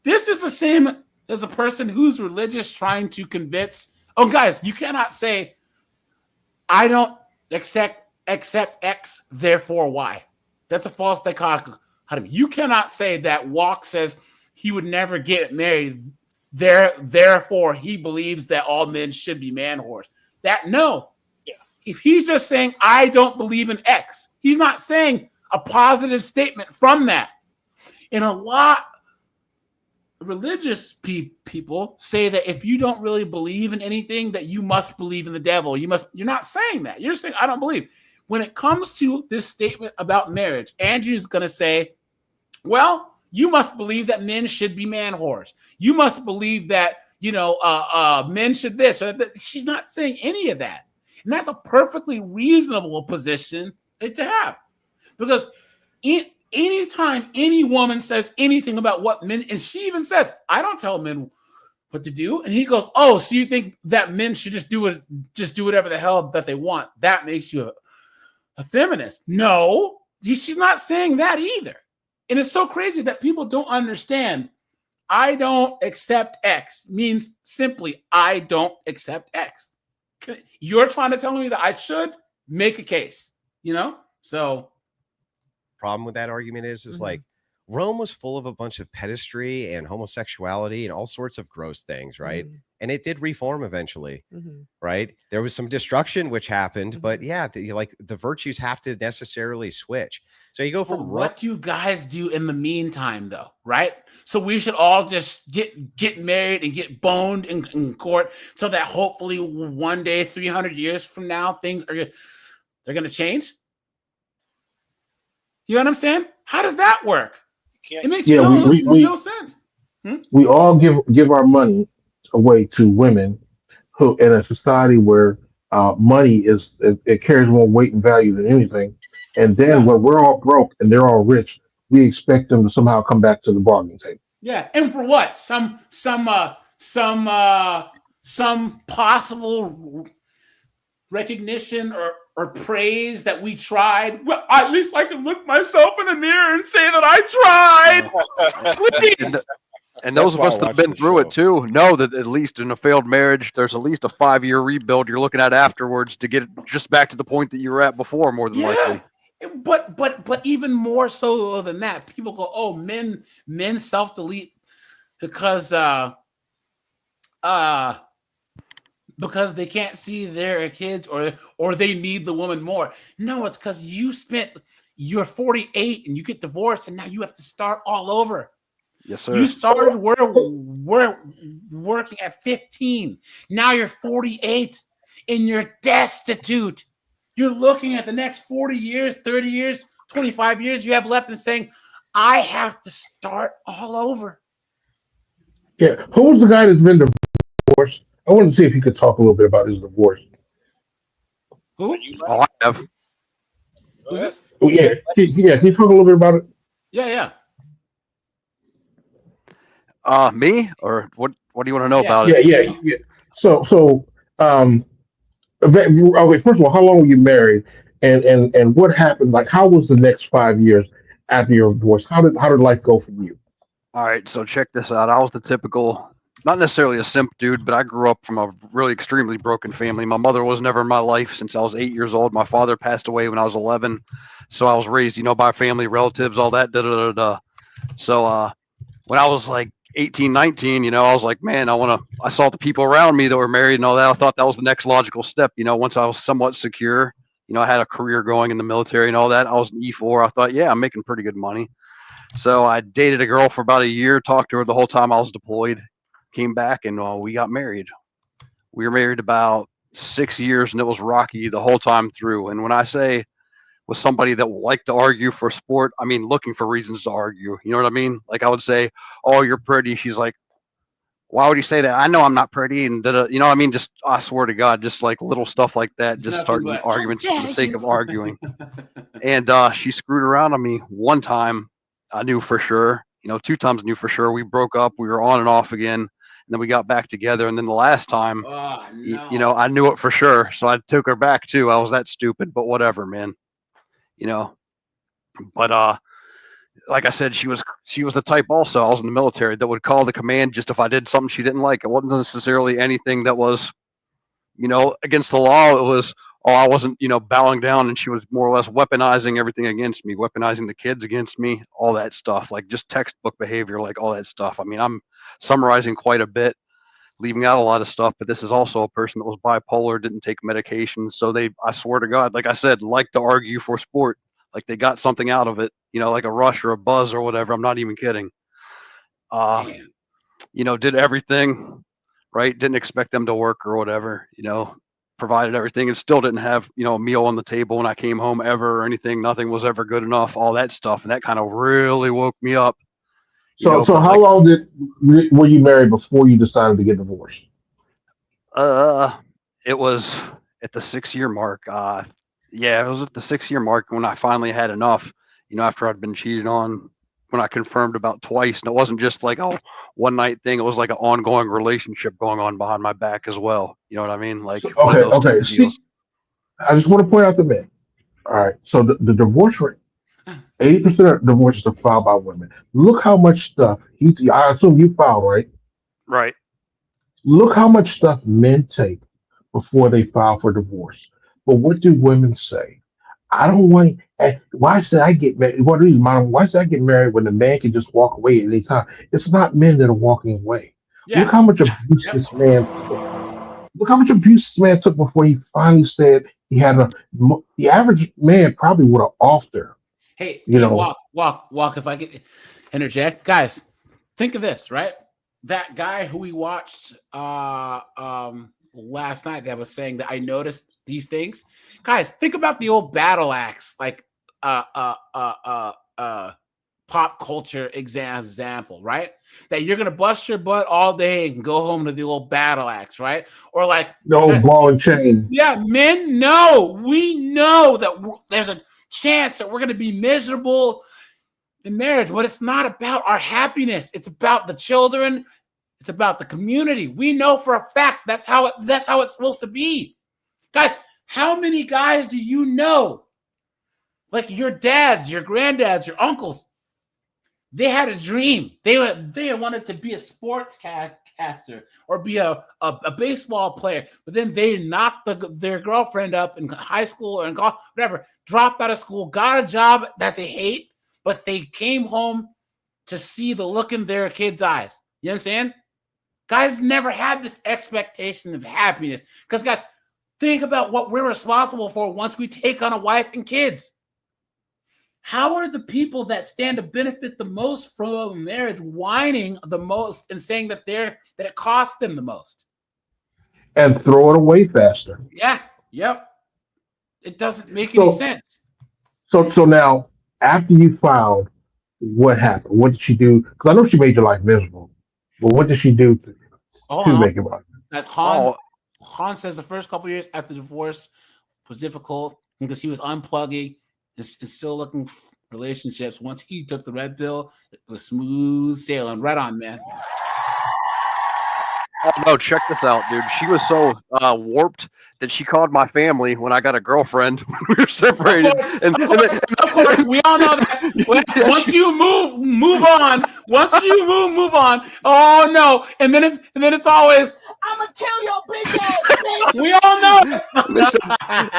This is the same There's a person who's religious trying to convince. Oh, guys, you cannot say, I don't accept X, therefore Y. That's a false dichotomy. You cannot say that Walk says he would never get married. Therefore, he believes that all men should be man whores. No. Yeah. If he's just saying, I don't believe in X, he's not saying a positive statement from that. And a lot of religious people say that if you don't really believe in anything, that you must believe in the devil. You're not saying that. You're saying, I don't believe. When it comes to this statement about marriage, Andrew's going to say, well, you must believe that men should be man whores. You must believe that, men should this. Or that. She's not saying any of that. And that's a perfectly reasonable position to have. Because anytime any woman says anything about what men, and she even says, I don't tell men what to do. And he goes, oh, so you think that men should just do whatever the hell that they want. That makes you a feminist. No, she's not saying that either. And it's so crazy that people don't understand. I don't accept X means simply I don't accept X. You're trying to tell me that I should make a case, So problem with that argument is like Rome was full of a bunch of pedestry and homosexuality and all sorts of gross things, right? And it did reform eventually, right? There was some destruction which happened, but yeah, the virtues have to necessarily switch. So you go from what do you guys do in the meantime, though, right? So we should all just get married and get boned in court, so that hopefully one day, 300 years from now, they're going to change. You know what I'm saying? How does that work? It makes no sense. We all give our money away to women who, in a society where money it carries more weight and value than anything. And then when we're all broke and they're all rich, we expect them to somehow come back to the bargaining table. Yeah, and for what? Some possible recognition or praise that we tried. Well, at least I can look myself in the mirror and say that I tried. And those of us that have been through it too know that at least in a failed marriage, there's at least a 5-year rebuild you're looking at afterwards to get just back to the point that you were at before, more than likely. But even more so than that, people go, oh, men self-delete because they can't see their kids or they need the woman more. No, it's because you're 48 and you get divorced and now you have to start all over. Yes, sir. You started working at 15. Now you're 48 and you're destitute. You're looking at the next 40 years, 30 years, 25 years you have left and saying, I have to start all over. Yeah. Who's the guy that's been divorced? I want to see if he could talk a little bit about his divorce. Who? Oh, I have. Who's this? Oh, yeah. Can you talk a little bit about it? Yeah. Me? Or what do you want to know about it? Yeah. So, okay, first of all, how long were you married? And what happened? Like, how was the next 5 years after your divorce? How did life go for you? All right, so check this out. I was the typical, not necessarily a simp dude, but I grew up from a really extremely broken family. My mother was never in my life since I was 8 years old. My father passed away when I was 11. So I was raised, by family, relatives, all that, So when I was like 18, 19, I was like, man, I saw the people around me that were married and all that. I thought that was the next logical step. Once I was somewhat secure, I had a career going in the military and all that. I was an E4. I thought, yeah, I'm making pretty good money. So I dated a girl for about a year, talked to her the whole time I was deployed, came back, and we got married. We were married about 6 years, and it was rocky the whole time through. And when I say with somebody that will like to argue for sport, I mean looking for reasons to argue. You know what I mean? Like I would say, oh, you're pretty. She's like, why would you say that? I know I'm not pretty. And you know what I mean? Just, I swear to God, just like little stuff like that, just starting arguments for the sake of arguing. And she screwed around on me one time. I knew for sure, 2 times I knew for sure. We broke up. We were on and off again. And then we got back together. And then the last time, I knew it for sure. So I took her back too. I was that stupid, but whatever, man. But like I said, she was the type also, I was in the military, that would call the command just if I did something she didn't like. It wasn't necessarily anything that was, against the law. It was, I wasn't, bowing down, and she was more or less weaponizing everything against me, weaponizing the kids against me, all that stuff, like just textbook behavior, like all that stuff. I mean, I'm summarizing quite a bit, leaving out a lot of stuff, but this is also a person that was bipolar, didn't take medication. So I swear to God, like I said, like to argue for sport. Like they got something out of it, like a rush or a buzz or whatever. I'm not even kidding. Did everything, right? Didn't expect them to work or whatever, provided everything, and still didn't have, a meal on the table when I came home ever or anything. Nothing was ever good enough, all that stuff. And that kind of really woke me up. So how long were you married before you decided to get divorced? It was at the 6-year mark. Yeah, it was at the 6-year mark when I finally had enough, after I'd been cheated on, when I confirmed about twice. And it wasn't just like a one night thing. It was like an ongoing relationship going on behind my back as well. You know what I mean? Like, okay. See, I just want to point out the men. All right. So the divorce rate, 80% of divorces are filed by women. Look how much stuff I assume you filed, right? Right. Look how much stuff men take before they file for divorce. But what do women say? I don't want. Why should I get married? What reason, Mom? Why should I get married when the man can just walk away at any time? It's not men that are walking away. Yeah. Look how much abuse this man took. Look how much abuse this man took before he finally said he had the average man probably would have offed her. Hey, walk. If I could interject, guys, think of this, right? That guy who we watched last night that was saying that I noticed these things. Guys, think about the old battle axe, like pop culture example, right? That you're gonna bust your butt all day and go home to the old battle axe, right? Or like ball and chain. Yeah, men know. We know that there's a chance that we're gonna be miserable in marriage, but it's not about our happiness. It's about the children. It's about the community. We know for a fact that's how it's supposed to be. Guys, how many guys do you know? Like your dads, your granddads, your uncles, they had a dream. They wanted to be a sportscaster or be a baseball player, but then they knocked their girlfriend up in high school or in golf, whatever, dropped out of school, got a job that they hate, but they came home to see the look in their kids' eyes. You know what I'm saying? Guys never had this expectation of happiness because, guys, think about what we're responsible for once we take on a wife and kids. How are the people that stand to benefit the most from a marriage whining the most and saying that it costs them the most? And throw it away faster. Yeah. Yep. It doesn't make any sense. So now, after you filed, what happened? What did she do? Because I know she made your life miserable. But what did she do to make it right? As Hans says, the first couple of years after the divorce was difficult because he was unplugging and still looking for relationships. Once he took the red pill, it was smooth sailing. Right on, man. Oh no, check this out, dude. She was so warped that she called my family when I got a girlfriend when we were separated. Of course, we all know that. Once you move on. Once you move on. Oh no! And then it's always, I'm gonna kill your bitch ass bitch. We all know.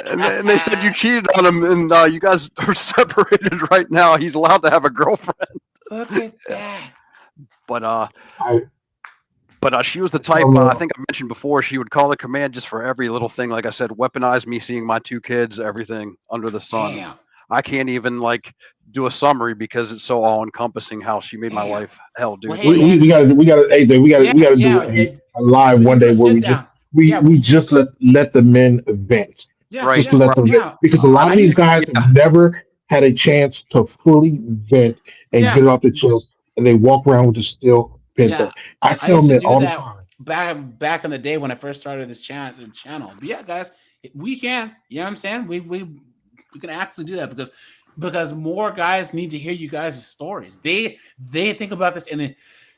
And they said you cheated on him, and you guys are separated right now. He's allowed to have a girlfriend. Look at that. But she was the type, I think I mentioned before, she would call the command just for every little thing. Like I said, weaponize me seeing my 2 kids, everything under the sun. Damn. I can't even do a summary because it's so all encompassing how she made my life hell, dude. Well, we got to do a live one day where we just let the men vent. Right. Because a lot of these guys have never had a chance to fully vent and get it off their chest, and they walk around with a still pent up. I tell men all the time. Back in the day when I first started this channel. But yeah, guys, we can. You know what I'm saying? We can actually do that because more guys need to hear you guys' stories. They think about this in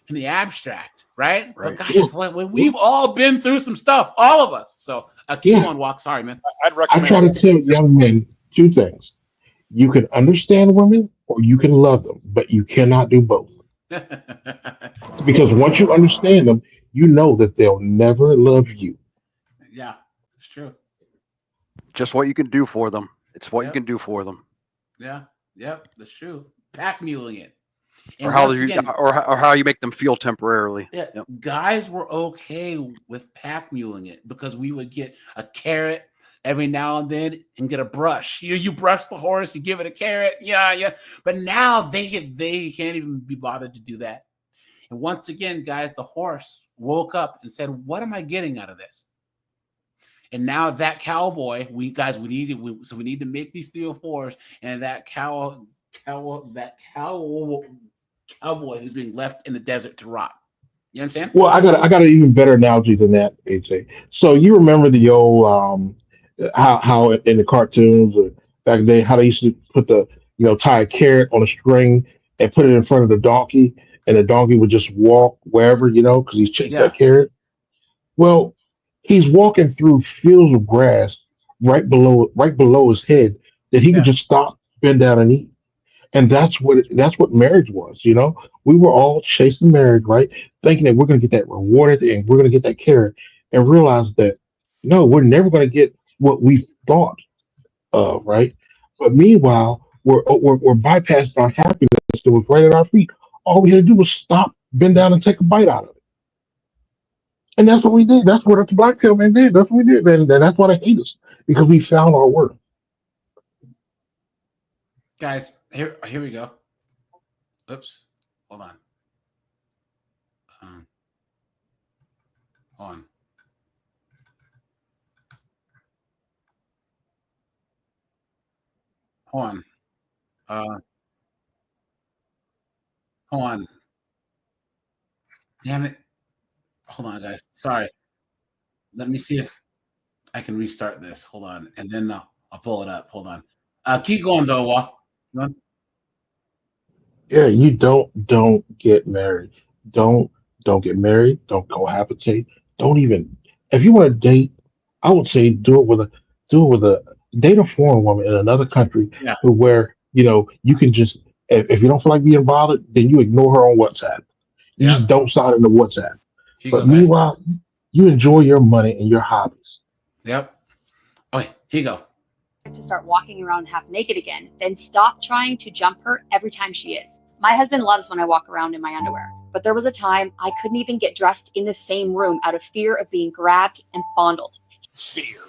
the abstract, right? But guys, we've all been through some stuff, all of us. So keep on, Walk. Sorry, man. I'd recommend. I try to tell young men 2 things: you can understand women, or you can love them, but you cannot do both. Because once you understand them, you know that they'll never love you. Yeah, it's true. Just what you can do for them. It's what you Yep. can do for them. Yeah, yep, that's true. Pack muling it. And Or how once you, again, or how you make them feel temporarily. yeah, Yep. guys were okay with pack muling it because we would get a carrot every now and then and get a brush. You brush the horse, you give it a carrot, yeah. But now they can't even be bothered to do that. And once again, guys, the horse woke up and said, "What am I getting out of this?" And now that cowboy, we need to make these 304s, and that cowboy who's being left in the desert to rot. You know what I'm saying? Well, I got an even better analogy than that, AJ. So you remember the old how in the cartoons or back in the day how they used to put the tie a carrot on a string and put it in front of the donkey, and the donkey would just walk wherever because he's chasing that carrot. Well, he's walking through fields of grass right below his head that he could just stop, bend down, and eat. And that's what marriage was. We were all chasing marriage, right? Thinking that we're going to get that reward and we're going to get that carrot, and realize that no, we're never going to get what we thought of, right? But meanwhile, we're bypassing our happiness that was right at our feet. All we had to do was stop, bend down, and take a bite out of it. And that's what we did. That's what the black pill man did. That's what we did, and that's why they hate us, because we found our worth. Guys, here we go. Oops. Hold on. Hold on. Hold on. Hold on. Damn it. Hold on, guys. Sorry. Let me see if I can restart this. Hold on. And then I'll pull it up. Hold on. Keep going, though, Walt. Yeah, you don't get married. Don't get married. Don't cohabitate. Don't even if you want to date, I would say do it with a date a foreign woman in another country Yeah. where you can just if you don't feel like being bothered, then you ignore her on WhatsApp. You just don't sign into WhatsApp. Here you But go, guys. meanwhile, you enjoy your money and your hobbies. Yep. Okay, here you go. To start walking around half naked again, then stop trying to jump her every time she is. My husband loves when I walk around in my underwear, but there was a time I couldn't even get dressed in the same room out of fear of being grabbed and fondled. Fear.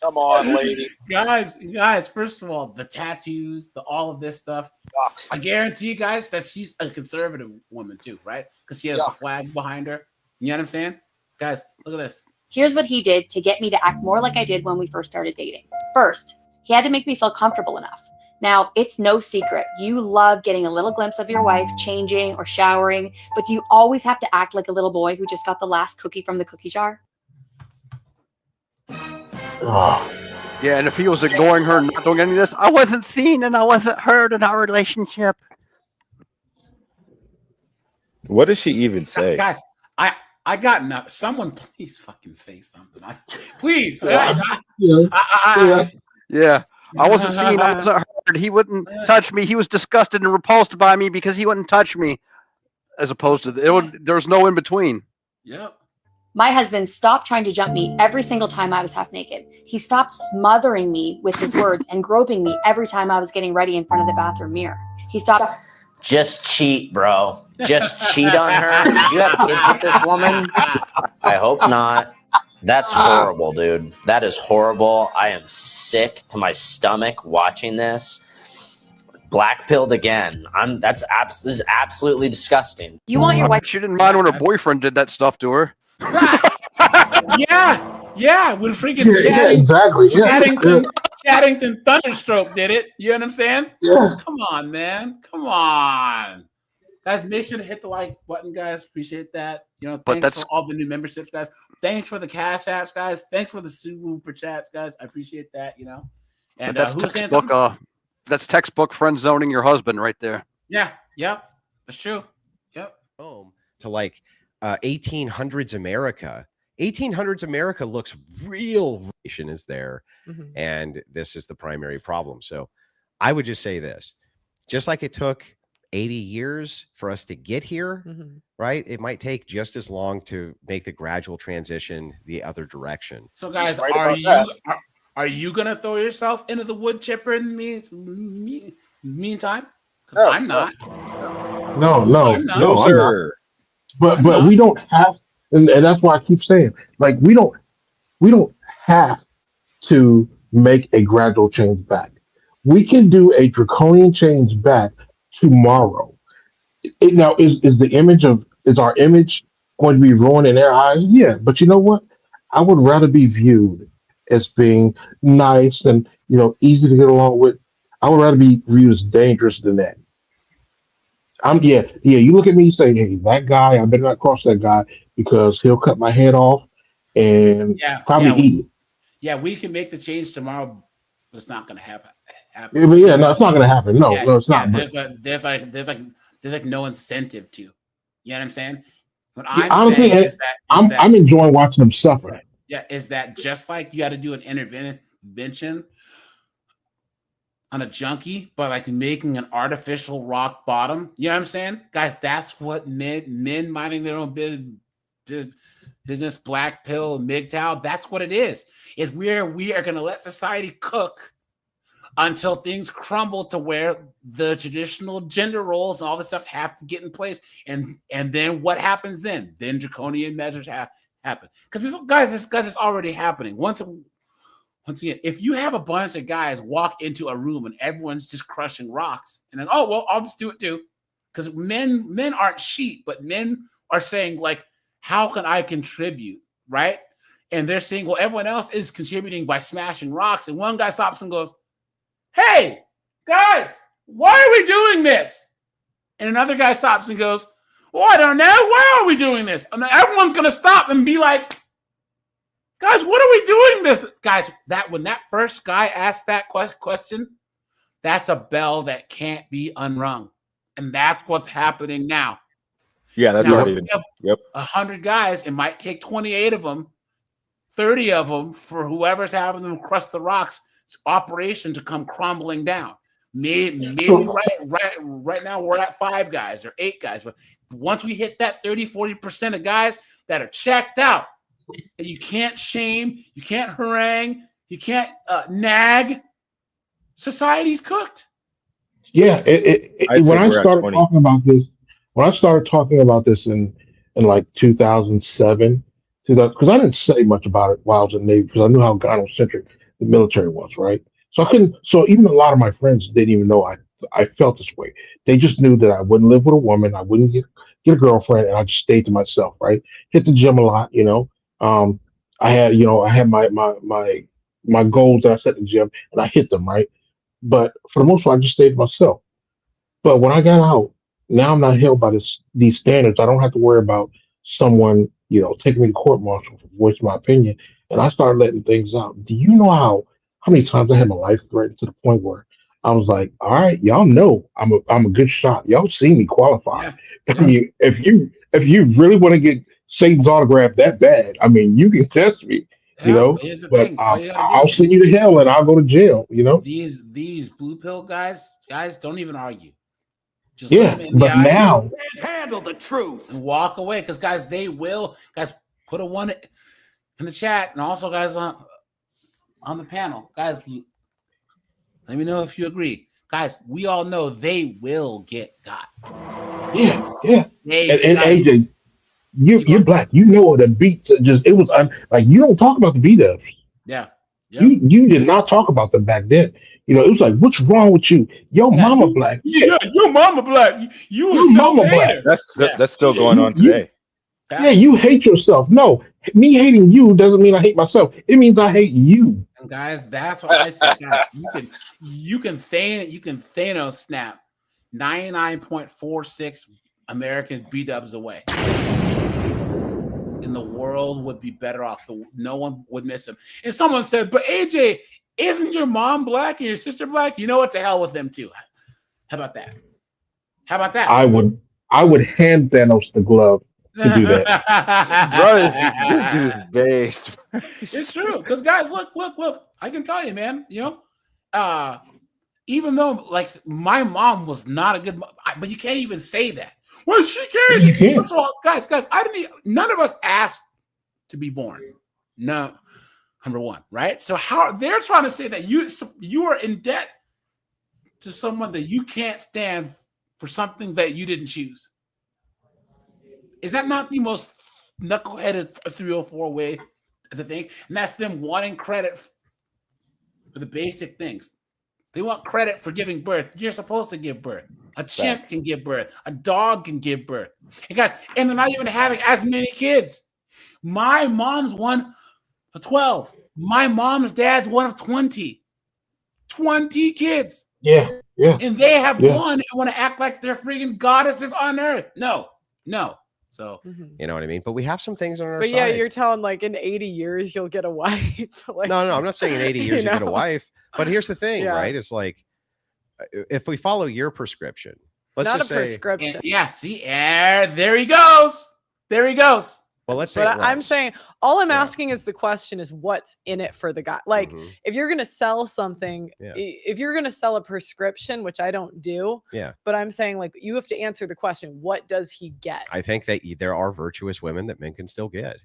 Come on, lady. Guys, first of all, the tattoos, all of this stuff. Yuck. I guarantee you guys that she's a conservative woman too, right? Because she has the flag behind her. You know what I'm saying? Guys, look at this. Here's what he did to get me to act more like I did when we first started dating. First, he had to make me feel comfortable enough. Now, it's no secret. You love getting a little glimpse of your wife changing or showering, but do you always have to act like a little boy who just got the last cookie from the cookie jar? Yeah, and if he was ignoring her and not doing any of this, I wasn't seen and I wasn't heard in our relationship. What does she even say? Guys, I got nothing. Someone please fucking say something. Please. Yeah, I wasn't seen, I wasn't heard. He wouldn't touch me. He was disgusted and repulsed by me because he wouldn't touch me. As opposed to there was no in between. Yep. My husband stopped trying to jump me every single time I was half naked. He stopped smothering me with his words and groping me every time I was getting ready in front of the bathroom mirror. He stopped. Just cheat, bro. Just cheat on her. Did you have kids with this woman? I hope not. That's horrible, dude. That is horrible. I am sick to my stomach watching this. Black-pilled again. This is absolutely disgusting. You want your wife? She didn't mind when her boyfriend did that stuff to her. Yeah, when freaking Chaddington Thunderstroke did it. You know what I'm saying? Yeah. Come on, man. Come on. Guys, make sure to hit the like button, guys. Appreciate that. Thanks for all the new memberships, guys. Thanks for the cash apps, guys. Thanks for the super chats, guys. I appreciate that, And that's textbook friend zoning your husband right there. Yeah, yep. That's true. Yep. Home to 1800s America, 1800s America looks real. Is there, Mhm. and this is the primary problem. So I would just say this, just like it took 80 years for us to get here, Mhm. right? It might take just as long to make the gradual transition the other direction. So, guys, are you gonna throw yourself into the wood chipper in the meantime? Because I'm not. No, sir. I'm not. But we don't have, and that's why I keep saying, like, we don't have to make a gradual change back. We can do a draconian change back tomorrow. Now, is our image going to be ruined in their eyes? Yeah, but you know what? I would rather be viewed as being nice and easy to get along with. I would rather be viewed as dangerous than that. Yeah. You look at me and say, "Hey, that guy, I better not cross that guy because he'll cut my head off and probably eat it." Yeah, we can make the change tomorrow, but it's not gonna happen. Yeah, but no, it's not going to happen. No, it's not. But There's like no incentive to. You know what I'm saying? What yeah, I'm saying is that I'm enjoying watching them suffer. Yeah, is that just like you got to do an intervention on a junkie by like making an artificial rock bottom? You know what I'm saying, guys? That's what men minding their own business, black pill, MGTOW. That's what it is. Is we are going to let society cook until things crumble to where the traditional gender roles and all this stuff have to get in place. And then what happens then? Then draconian measures happen. Because this is already happening. Once again, if you have a bunch of guys walk into a room and everyone's just crushing rocks, and then, oh, well, I'll just do it too. Because men aren't sheep, but men are saying, like, how can I contribute, right? And they're saying, well, everyone else is contributing by smashing rocks. And one guy stops and goes, hey, guys, why are we doing this? And another guy stops and goes, well, I don't know. Why are we doing this? And then everyone's going to stop and be like, guys, what are we doing this? Guys, when that first guy asked that question, that's a bell that can't be unrung. And that's what's happening now. Yeah, that's already been. Yep. 100 guys, it might take 28 of them, 30 of them for whoever's having them crush the rocks operation to come crumbling down. Maybe right now we're at 5 guys or 8 guys, but once we hit that 30-40% of guys that are checked out, and you can't shame, you can't harangue, you can't nag, society's cooked. Yeah, when I started talking about this in like 2007, because I didn't say much about it while I was in the Navy because I knew how gynocentric the military was, right? So I couldn't. So even a lot of my friends didn't even know I felt this way. They just knew that I wouldn't live with a woman, I wouldn't get a girlfriend, and I just stayed to myself, right? Hit the gym a lot, I had my goals that I set in the gym, and I hit them, right? But for the most part, I just stayed to myself. But when I got out, now I'm not held by these standards. I don't have to worry about someone, taking me to court martial for voicing my opinion. And I started letting things out. Do you know how many times I had my life threatened to the point where I was like, all right, y'all know I'm a good shot. Y'all see me qualify. I mean, if you really want to get Satan's autograph that bad, I mean, you can test me, Here's the but thing. I'll send you to hell and I'll go to jail, These blue pill guys don't even argue. Just yeah, look them in but the eyes now handle the truth and walk away. Because guys, put a 1 in the chat, and also guys on the panel, guys, let me know if you agree. Guys, we all know they will get got. Yeah. And AJ, you're black. You know the beats it was like you don't talk about the beat ups. Yeah. You did not talk about them back then. It was like, what's wrong with you? Your mama black. Yeah, your mama black. Your mama black. That's still going on today. Yeah, you hate yourself. No, me hating you doesn't mean I hate myself. It means I hate you. And guys, that's what I said. Guys, you can Thanos snap 99.46 American B-dubs away. And the world would be better off. No one would miss him. And someone said, but AJ, isn't your mom black and your sister black? You know what? To hell with them too. How about that? I would hand Thanos the glove to do that. Bro, this dude is based. It's true. Because guys, look. I can tell you, man. Even though like my mom was not a good mom, but you can't even say that. Well, she can't. You can't. First of all, guys, none of us asked to be born. No, number one, right? So how they're trying to say that you are in debt to someone that you can't stand for something that you didn't choose. Is that not the most knuckleheaded 304 way to think? And that's them wanting credit for the basic things. They want credit for giving birth. You're supposed to give birth. A chimp can give birth. A dog can give birth. And guys, and they're not even having as many kids. My mom's one of 12. My mom's dad's one of 20. 20 kids. Yeah. And they have one and want to act like they're freaking goddesses on earth. No. So you know what I mean? But we have some things on our But side. yeah, you're telling like in 80 years you'll get a wife. Like, no, I'm not saying in 80 years you get a wife. But here's the thing, Yeah. right? It's like if we follow your prescription, let's not just a say, prescription. yeah, see, there he goes. Well, let's say But I'm saying all I'm asking is the question is what's in it for the guy. Like if you're gonna sell something, if you're gonna sell a prescription, which I don't do, but I'm saying like you have to answer the question, what does he get? I think that there are virtuous women that men can still get.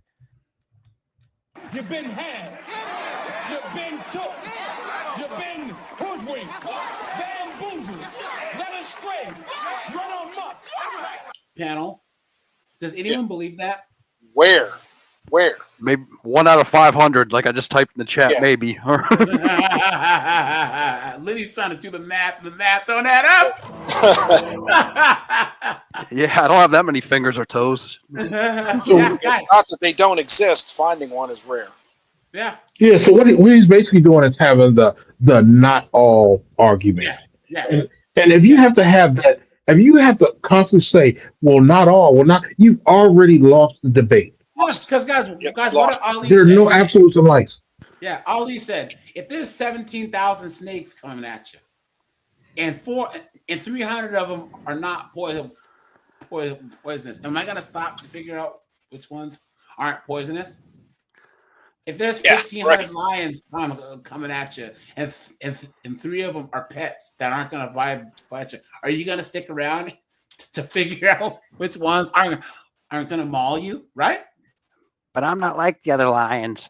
You've been had. You've been took. You've been hoodwinked, bamboozled, led astray, run amok. Panel. Does anyone believe that? Where? Maybe 1 out of 500, like I just typed in the chat. Maybe. Liddy's trying to do the math. The math don't add up. Yeah, I don't have that many fingers or toes. It's not that they don't exist. Finding one is rare. Yeah. Yeah. So what he's basically doing is having the not all argument. Yeah. And if you have to have that, if you have to constantly say, well, not all, you've already lost the debate. Because guys, what Ali There are said. no absolutes in life. Yeah, Ali said, if there's 17,000 snakes coming at you, and 300 of them are not poisonous, am I gonna stop to figure out which ones aren't poisonous? If there's 1,500 lions coming at you, and 3 of them are pets that aren't gonna bite you, are you gonna stick around to figure out which ones aren't gonna maul you, right? But I'm not like the other lions.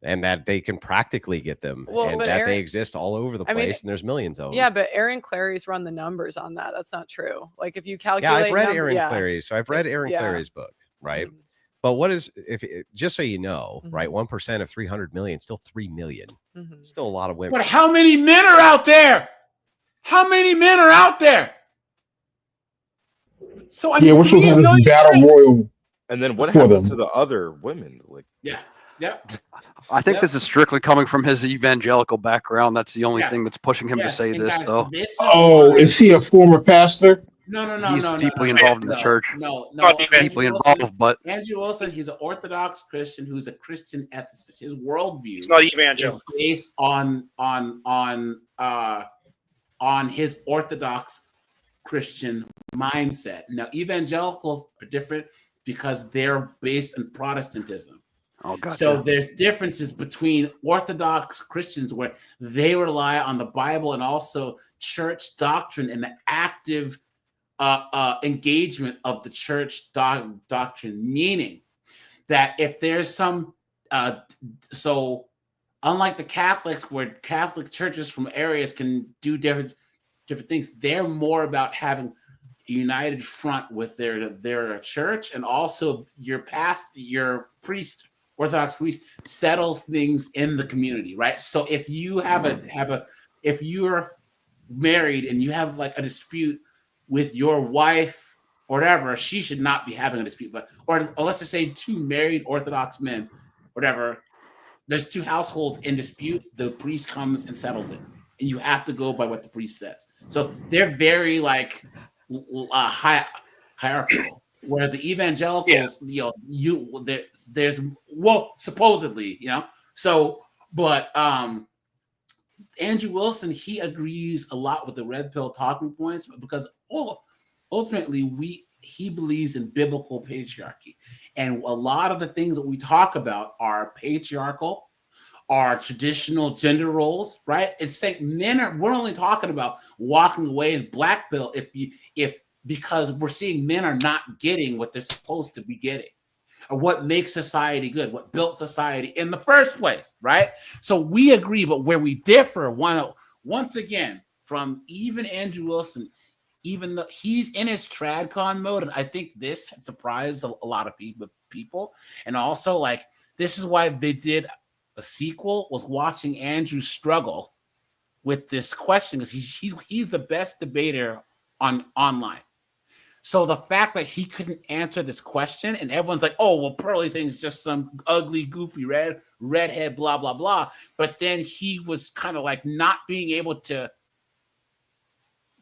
And that they can practically get them, Well, and but that they Aaron- exist all over the I place, mean, and there's millions of them. Yeah, but Aaron Clary's run the numbers on that. That's not true. Like if you calculate, Yeah, I've read Aaron Clary's. So I've read Aaron Clary's book, right? But what is just so you know, right? 1% of 300 million, still 3 million. Still a lot of women. But how many men are out there? How many men are out there? So I mean, we're supposed to have this battle royal. And then what for happens them. to the other women? Like, I think this is strictly coming from his evangelical background. That's the only thing that's pushing him to say and this, guys, though. Oh, is he a former pastor? No. He's deeply involved in the church. No. Deeply involved, but Andrew Wilson, he's an Orthodox Christian who's a Christian ethicist. His worldview It's not evangelical. is based on his Orthodox Christian mindset. Now, evangelicals are different because they're based in Protestantism. Oh, gotcha. So there's differences between Orthodox Christians where they rely on the Bible and also church doctrine and the active engagement of the church doctrine, meaning that if there's some so unlike the Catholics, where Catholic churches from areas can do different things, they're more about having a united front with their church, and also your priest, Orthodox priest, settles things in the community, right? So if you if you're married and you have like a dispute with your wife or whatever, she should not be having a dispute. But or let's just say 2 married Orthodox men, whatever. There's 2 households in dispute. The priest comes and settles it, and you have to go by what the priest says. So they're very like hierarchical. Whereas the evangelicals, there's supposedly, So, but Andrew Wilson, he agrees a lot with the red pill talking points because ultimately he believes in biblical patriarchy. And a lot of the things that we talk about are patriarchal, are traditional gender roles, right? It's saying we're only talking about walking away in black pill because we're seeing men are not getting what they're supposed to be getting, or what makes society good, what built society in the first place, right? So we agree, but where we differ, once again, from even Andrew Wilson, even though he's in his tradcon mode, and I think this had surprised a lot of people, and also like this is why they did a sequel, was watching Andrew struggle with this question because he's the best debater online. So the fact that he couldn't answer this question, and everyone's like, "Oh, well, Pearly Things just some ugly, goofy redhead, blah blah blah," but then he was kind of like not being able to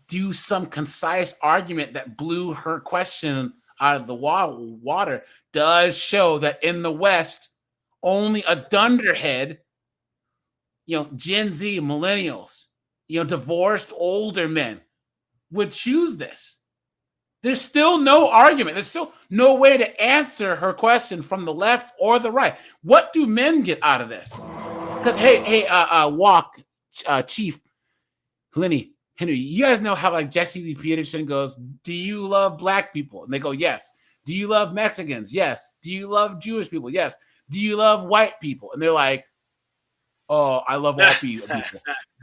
do some concise argument that blew her question out of the water. Does show that in the West, only a dunderhead, Gen Z, millennials, divorced older men would choose this. There's still no argument. There's still no way to answer her question from the left or the right. What do men get out of this? Because Chief Lenny Henry, you guys know how like Jesse Lee Peterson goes, "Do you love black people?" And they go, "Yes." "Do you love Mexicans?" "Yes." "Do you love Jewish people?" "Yes." "Do you love white people?" And they're like, "Oh, I love all people."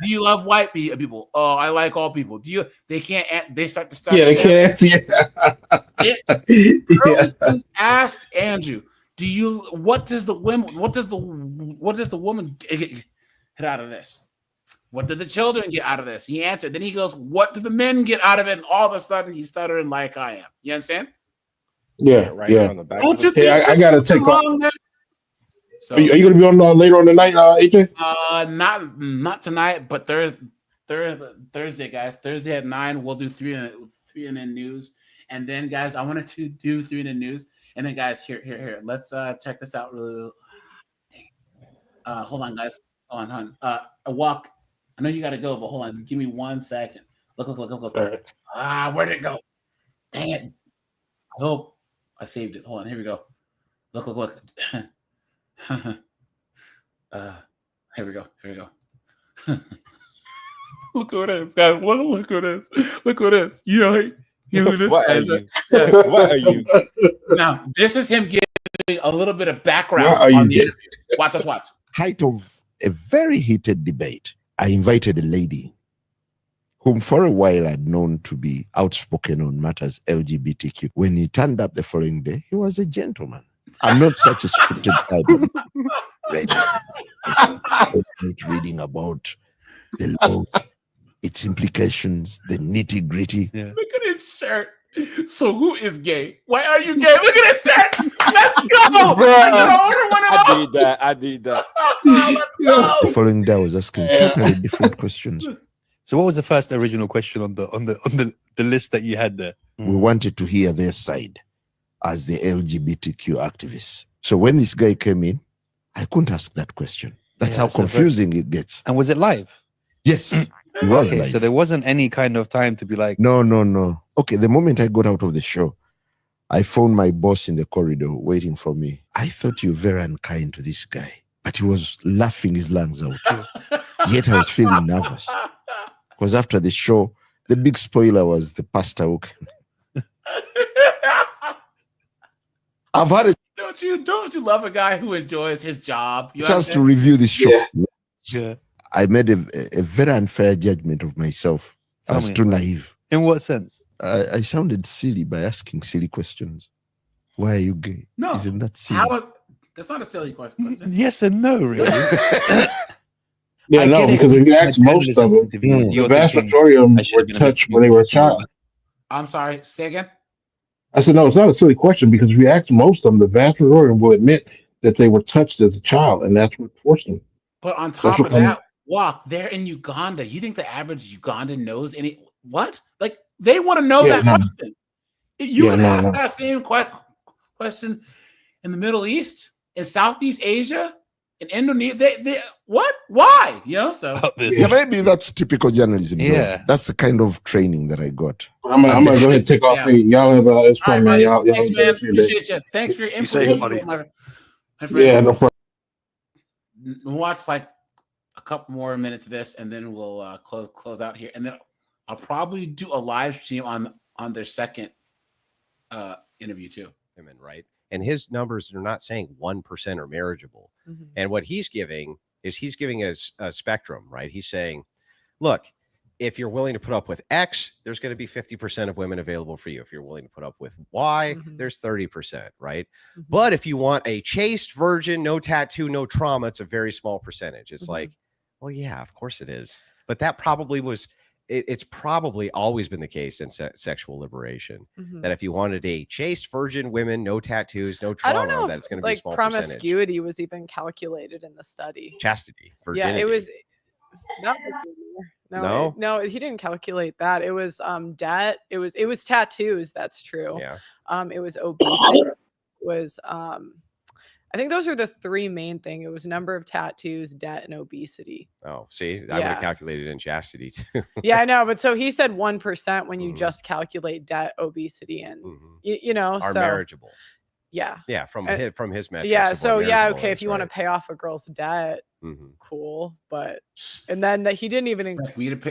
"Do you love white people?" "Oh, I like all people." They can't. They start to start. Yeah, they can't. Pearly Things asked Andrew, What does the woman get out of this? What did the children get out of this? He answered. Then he goes, "What do the men get out of it?" And all of a sudden, he's stuttering like I am. You know what I'm saying? Yeah, right yeah. on the back. Don't you think I gotta take off. So, are you going to be on later on tonight, AJ? Not tonight, but Thursday, guys. Thursday at 9, we'll do 3 in the news, and then, guys, I wanted to do 3 in the news, and then, guys, here. Let's check this out. Really, hold on, guys. Hold on. A walk. I know you got to go, but hold on. Give me 1 second. Look. Right. Where'd it go? Dang it. I hope I saved it. Hold on. Here we go. Look. Here we go. Look who it is, guys. Look who it is. Look who it is. You know who this guy is. What are you? Now, this is him giving a little bit of background What are on you the interview. Watch. Height of a very heated debate, I invited a lady whom for a while I'd known to be outspoken on matters LGBTQ. When he turned up the following day, he was a gentleman. I'm not such a scripted type. I started reading about the law, its implications, the nitty-gritty. Look at his shirt. So who is gay? Why are you gay? Look at his shirt. Let's go. I need that. Let's go. The following day, I was asking totally different questions. So, what was the first original question on the list that you had there? We wanted to hear their side as the LGBTQ activists. So when this guy came in, I couldn't ask that question. That's how confusing it gets. And was it live? Yes, it was live. So there wasn't any kind of time to be like, No. Okay, the moment I got out of the show, I phoned my boss in the corridor waiting for me. I thought you were very unkind to this guy, but he was laughing his lungs out. Yet I was feeling nervous. Because after the show, the big spoiler was the pastor who came. I've had a Don't you love a guy who enjoys his job? chance to review this show. Yeah. I made a very unfair judgment of myself. I was too naive. In what sense? I sounded silly by asking silly questions. Why are you gay? No. Isn't that silly? That's not a silly question. Yes and no, really. Because if you ask most of them, the vast majority of them were touched when they were a child. I'm sorry, say again? I said, no, it's not a silly question because if you ask most of them, the vast majority of them will admit that they were touched as a child, and that's what forced them. But on top of that, they're in Uganda. You think the average Ugandan knows any? What? Like, they want to know that question. You would ask that same question in the Middle East, in Southeast Asia, in Indonesia, they what? Why? You know, so Yeah, maybe that's typical journalism. Yeah. Though. That's the kind of training that I got. I'm gonna go ahead and take off. Yeah. Y'all have it's All right, fun, man. buddy. Y'all Thanks, enjoy man. this day. Appreciate you. Thanks for your Be input. safe, buddy. my friend. Yeah, no problem. We'll watch like a couple more minutes of this, and then we'll close out here, and then I'll probably do a live stream on their second interview too. Women, right? And his numbers are not saying 1% are marriageable. And what he's giving is he's giving us a spectrum, right? He's saying, look, if you're willing to put up with X, there's going to be 50% of women available for you. If you're willing to put up with Y, there's 30%, right? But if you want a chaste virgin, no tattoo, no trauma, it's a very small percentage. It's like, well, yeah, of course it is. But that probably was, it's probably always been the case in sexual liberation that if you wanted a chaste virgin women, no tattoos, no trauma, I don't know that it's going to like be a small percentage. promiscuity was even calculated in the study. Chastity, virginity. Yeah, it was not. No, he didn't calculate that. It was debt. It was tattoos. That's true. Yeah. It was obesity. It was I think those are the three main thing. It was number of tattoos, debt, and obesity. Oh, see, I would have calculated in chastity too. Yeah, I know, but so he said 1% when you just calculate debt, obesity, and you know, are so marriageable. Yeah. Yeah, from his metrics. Yeah, of what so yeah, marriageable okay, is, if you want to pay off a girl's debt, cool, but and then that he didn't even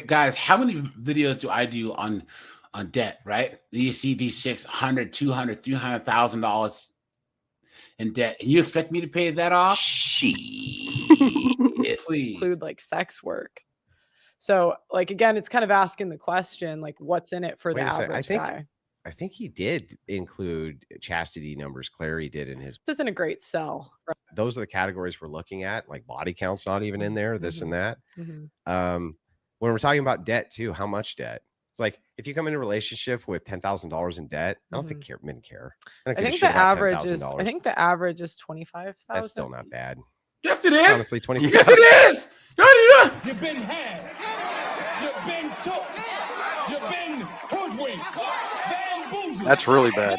Guys, how many videos do I do on debt, right? You see these $600, $200, $300,000 in debt, and you expect me to pay that off? Please. Include like sex work. So like again, it's kind of asking the question, like what's in it for the average guy? I think he did include chastity numbers. Clary did in his. This isn't a great sell. Right? Those are the categories we're looking at. Like body count's not even in there. This and that. When we're talking about debt too, how much debt? Like if you come in a relationship with $10,000 in debt, I don't think men care. I think the average is. I think the average is 25,000. That's still not bad. Yes, it is. Honestly, 25. Yes, it is. You've been had. You've been took. You've been hoodwinked. That's really bad.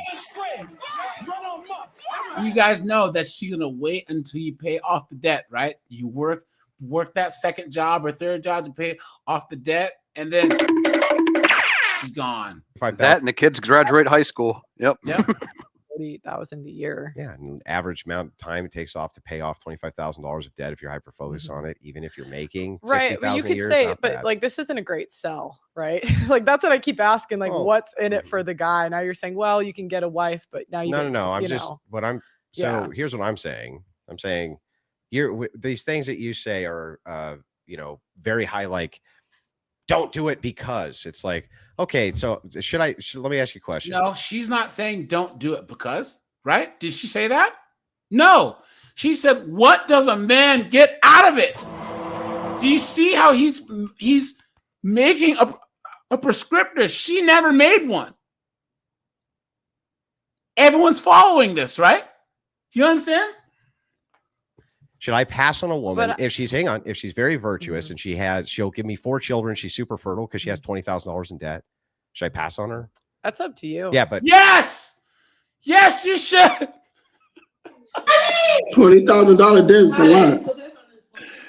You guys know that she's gonna wait until you pay off the debt, right? You work that second job or third job to pay off the debt, and then she's gone. That and the kids graduate high school. Yep. 40,000 a year. Yeah, and average amount of time it takes off to pay off $25,000 of debt if you're hyper focused on it, even if you're making right. But you could year, say, but like this isn't a great sell, right? Like that's what I keep asking. Like, what's in it for the guy? Now you're saying, well, you can get a wife, but now you no. I'm just what I'm. So here's what I'm saying. I'm saying these things that you say are very high. Like, don't do it because it's like, okay, so let me ask you a question. No, she's not saying don't do it because, right? Did she say that? No. She said, what does a man get out of it? Do you see how he's making a prescriptor? She never made one. Everyone's following this, right? You know what I'm saying? Should I pass on a woman if she's if she's very virtuous and she'll give me 4 children, she's super fertile because she has $20,000 in debt? Should I pass on her? That's up to you. Yeah, but yes, you should. $20,000 debt is a lot.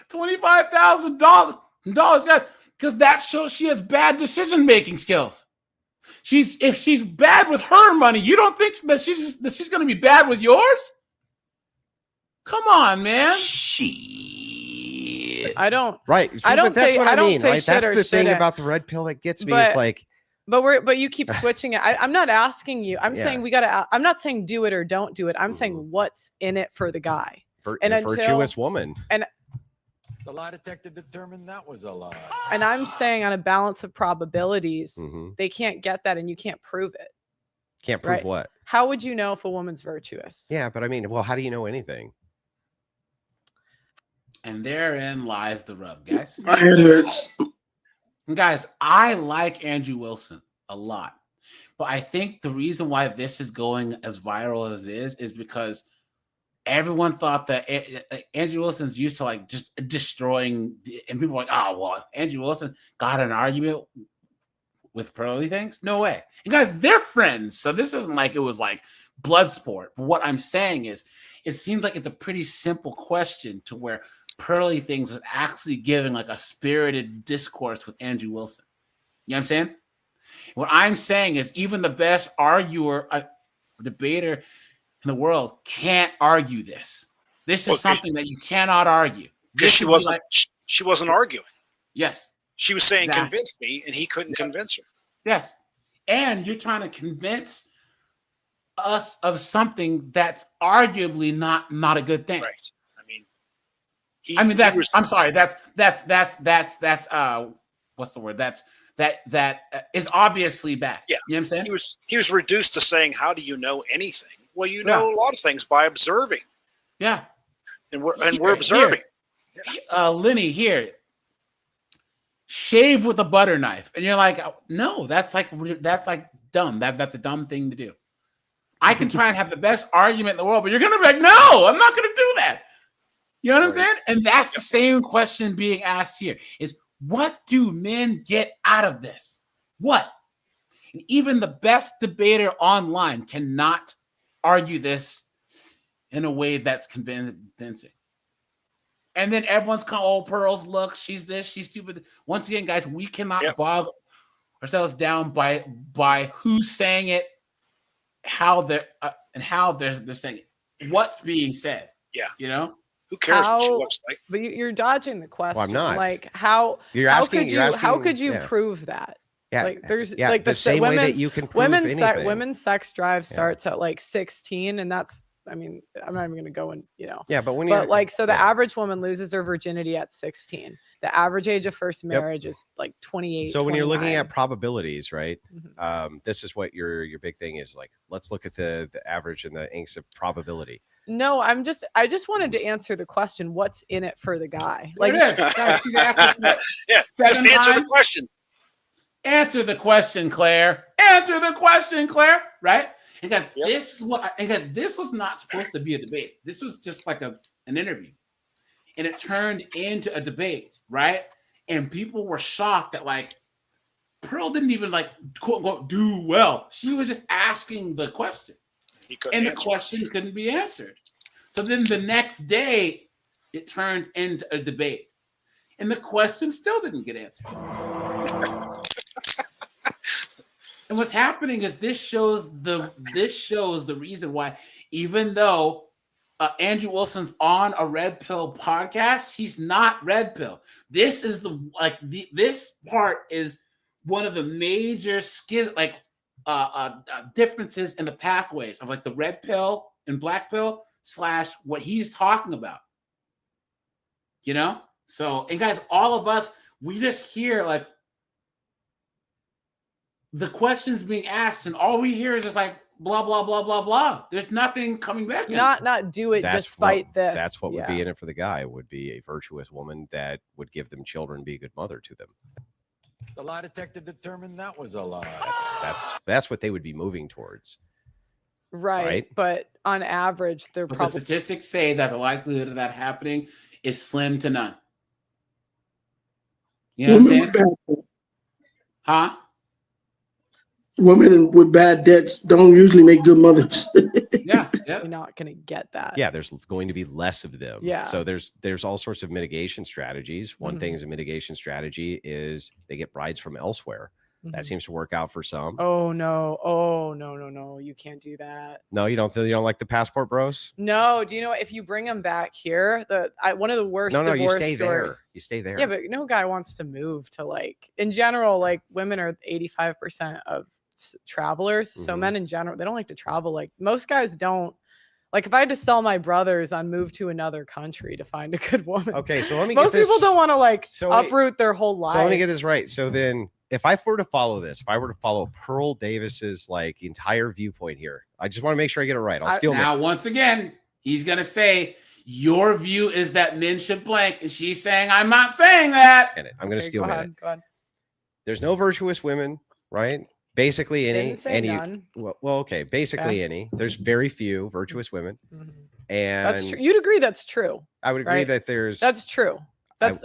$25,000, guys, because that shows she has bad decision-making skills. If she's bad with her money, you don't think that she's going to be bad with yours? Come on, man. I don't. Right. See, I don't that's say. what I don't mean, say right? shit That's or the thing shouldn't. about the red pill that gets me. It's like. But you keep switching it. I'm not asking you. I'm saying we gotta. I'm not saying do it or don't do it. I'm saying what's in it for the guy. Virtuous woman. And the lie detector determined that was a lie. And I'm saying on a balance of probabilities, they can't get that, and you can't prove it. Can't prove what? How would you know if a woman's virtuous? Yeah, but I mean, well, how do you know anything? And therein lies the rub, guys. My head hurts. Guys, I like Andrew Wilson a lot. But I think the reason why this is going as viral as it is because everyone thought that Andrew Wilson's used to like just destroying, and people were like, oh, well, Andrew Wilson got an argument with Pearly Things? No way. And guys, they're friends. So this isn't like it was like blood sport. But what I'm saying is it seems like it's a pretty simple question to where Pearly Things is actually giving like a spirited discourse with Andrew Wilson. You know what I'm saying? What I'm saying is even the best arguer, debater in the world can't argue this. This is something that you cannot argue. Because she wasn't arguing. Yes. She was saying, convince me, and he couldn't convince her. Yes. And you're trying to convince us of something that's arguably not a good thing. Right. I'm sorry. That's what's the word? That is obviously bad. Yeah. You know what I'm saying? He was reduced to saying, how do you know anything? Well, you know a lot of things by observing. Yeah. And we're observing. Lenny, here. Shave with a butter knife. And you're like, no, that's like dumb. That's a dumb thing to do. I can try and have the best argument in the world, but you're gonna be like, no, I'm not gonna do that. You know what I'm saying? And that's the same question being asked here is what do men get out of this? What? And even the best debater online cannot argue this in a way that's convincing. And then everyone's calling, oh, Pearl's look, she's this, she's stupid. Once again, guys, we cannot bog ourselves down by who's saying it, how they're saying it, what's being said. Yeah, you know, who cares what she looks like? But you're dodging the question. Well, I'm not. Like how could you prove that? Yeah, like there's yeah, like the same way that you can prove anything. Women's sex drive starts at like 16, and that's. I mean, I'm not even going to go and, Yeah, but the average woman loses her virginity at 16. The average age of first marriage is like 28. So when you're looking 29. at probabilities, right? This is what your big thing is. Like, let's look at the average and the angst of probability. No, I just wanted to answer the question. What's in it for the guy? Like, just answer the question. Answer the question, Claire. Answer the question, Claire. Right? Because this was not supposed to be a debate. This was just like an interview. And it turned into a debate, right? And people were shocked that like Pearl didn't even like quote unquote do well. She was just asking the question. And the question couldn't be answered. So then the next day it turned into a debate. And the question still didn't get answered. And what's happening is this shows the reason why, even though Andrew Wilson's on a Red Pill podcast, he's not Red Pill. This is this part is one of the major differences in the pathways of like the Red Pill and Black Pill / what he's talking about. You know? So, and guys, all of us, we just hear like the questions being asked, and all we hear is just like blah blah blah blah blah. There's nothing coming back. Not do it despite this. That's what would be in it for the guy. Would be a virtuous woman that would give them children, be a good mother to them. The lie detector determined that was a lie. That's what they would be moving towards. Right. But on average, they're probably the statistics say that the likelihood of that happening is slim to none. You know what I'm saying? Huh? Women with bad debts don't usually make good mothers. Yeah, you're not going to get that. Yeah, there's going to be less of them. Yeah. So there's all sorts of mitigation strategies. One thing is a mitigation strategy is they get brides from elsewhere. That seems to work out for some. Oh no! You can't do that. No, you don't like the passport bros? No. Do you know if you bring them back here, one of the worst. No, divorce you stay stories, there. You stay there. Yeah, but no guy wants to move to like in general. Like women are 85% of travelers, so men in general they don't like to travel. Like most guys don't. Like if I had to sell my brothers on move to another country to find a good woman. Okay, so let me. Most people don't want to uproot their whole life. So let me get this right. So then, if I were to follow Pearl Davis's like entire viewpoint here, I just want to make sure I get it right. Once again, he's gonna say your view is that men should blank, and she's saying I'm not saying that. I'm gonna steal it. Go ahead. There's no virtuous women, right? Basically any. None. Well, okay. Basically any. There's very few virtuous women, and that's true. You'd agree that's true. I would agree that that's true. That's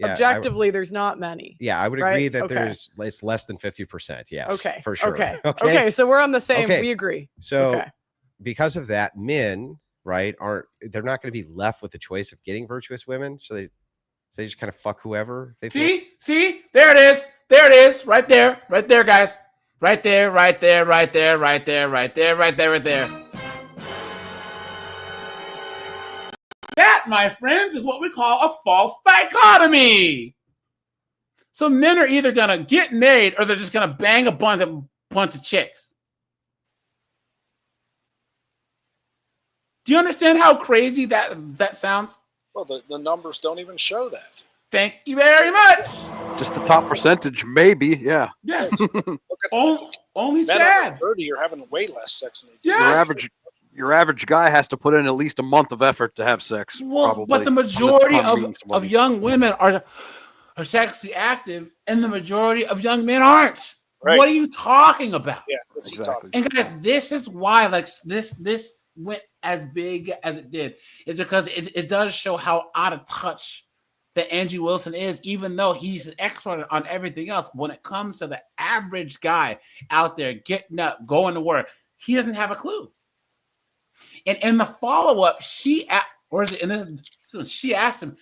objectively, there's not many. Yeah, I would right? agree that Okay. it's less than 50%. Yes, Okay. for sure. Okay. So we're on the same. Okay. We agree. So okay. because of that, men, right, they're not going to be left with the choice of getting virtuous women. So they just kind of fuck whoever they see, there it is. There it is. Right there, guys. Right there. That, my friends, is what we call a false dichotomy. So men are either gonna get married or they're just gonna bang a bunch of chicks. Do you understand how crazy that sounds? Well, the numbers don't even show that. Thank you very much. Just the top percentage, maybe. Yeah. Yes. Only men Chad. under 30 are having way less sex than they do. Yes. Your average guy has to put in at least a month of effort to have sex. Well, probably. but the majority of young women are sexually active, and the majority of young men aren't. Right. What are you talking about? Yeah, what's he talking about? And guys, this is why this went as big as it did, is because it does show how out of touch that Andrew Wilson is, even though he's an expert on everything else. When it comes to the average guy out there getting up, going to work, he doesn't have a clue. And in the follow-up, she asked him,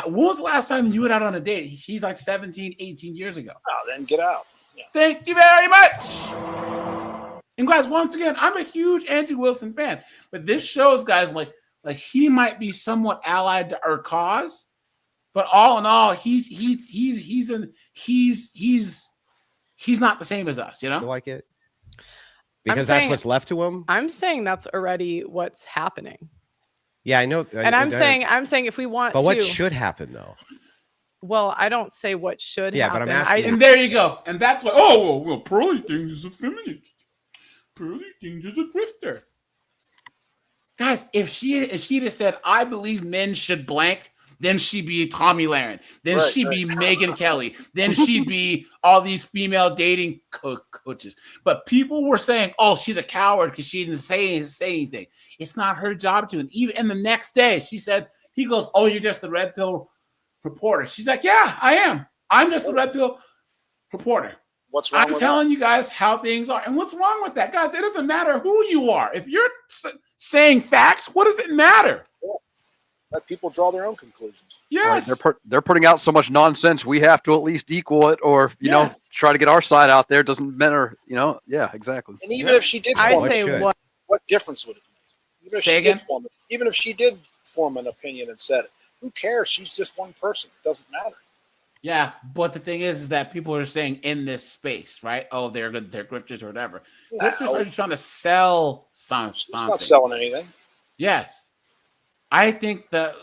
when was the last time you went out on a date? She's like 17, 18 years ago. Oh, then get out. Yeah. Thank you very much. And guys, once again, I'm a huge Andrew Wilson fan, but this shows, guys, like he might be somewhat allied to our cause, but all in all, he's not the same as us, you know? You like it? Because that's what's left to him. I'm saying that's already what's happening. Yeah, I know. And I'm saying if we want but to. What should happen though? Well, I don't say what should happen. But I'm asking. And there you go. And that's what. Pearly Things is a feminist. Pearly Things is a grifter. Guys, if she'd have said, "I believe men should blank," then she'd be Tommy Lahren. Then she'd be Megyn Kelly. Then she'd be all these female dating coaches. But people were saying, "Oh, she's a coward because she didn't say anything." It's not her job to. And even the next day, she said, "He goes, oh, you're just the red pill reporter." She's like, "Yeah, I am. I'm just the red pill reporter. What's wrong I'm with telling you guys how things are." And what's wrong with that, guys? It doesn't matter who you are. If you're saying facts, what does it matter? Yeah. Let people draw their own conclusions. Yes. Right. They're putting out so much nonsense. We have to at least equal it, or you know, try to get our side out there. Doesn't matter, you know. Yeah, exactly. And even if she did, what difference would it make? Even if she did form an opinion and said it, who cares? She's just one person. It doesn't matter. Yeah, but the thing is that people are saying in this space, right? Oh, they're good, they're grifters or whatever. Grifters are just trying to sell something. She's not selling anything. Yes. I think that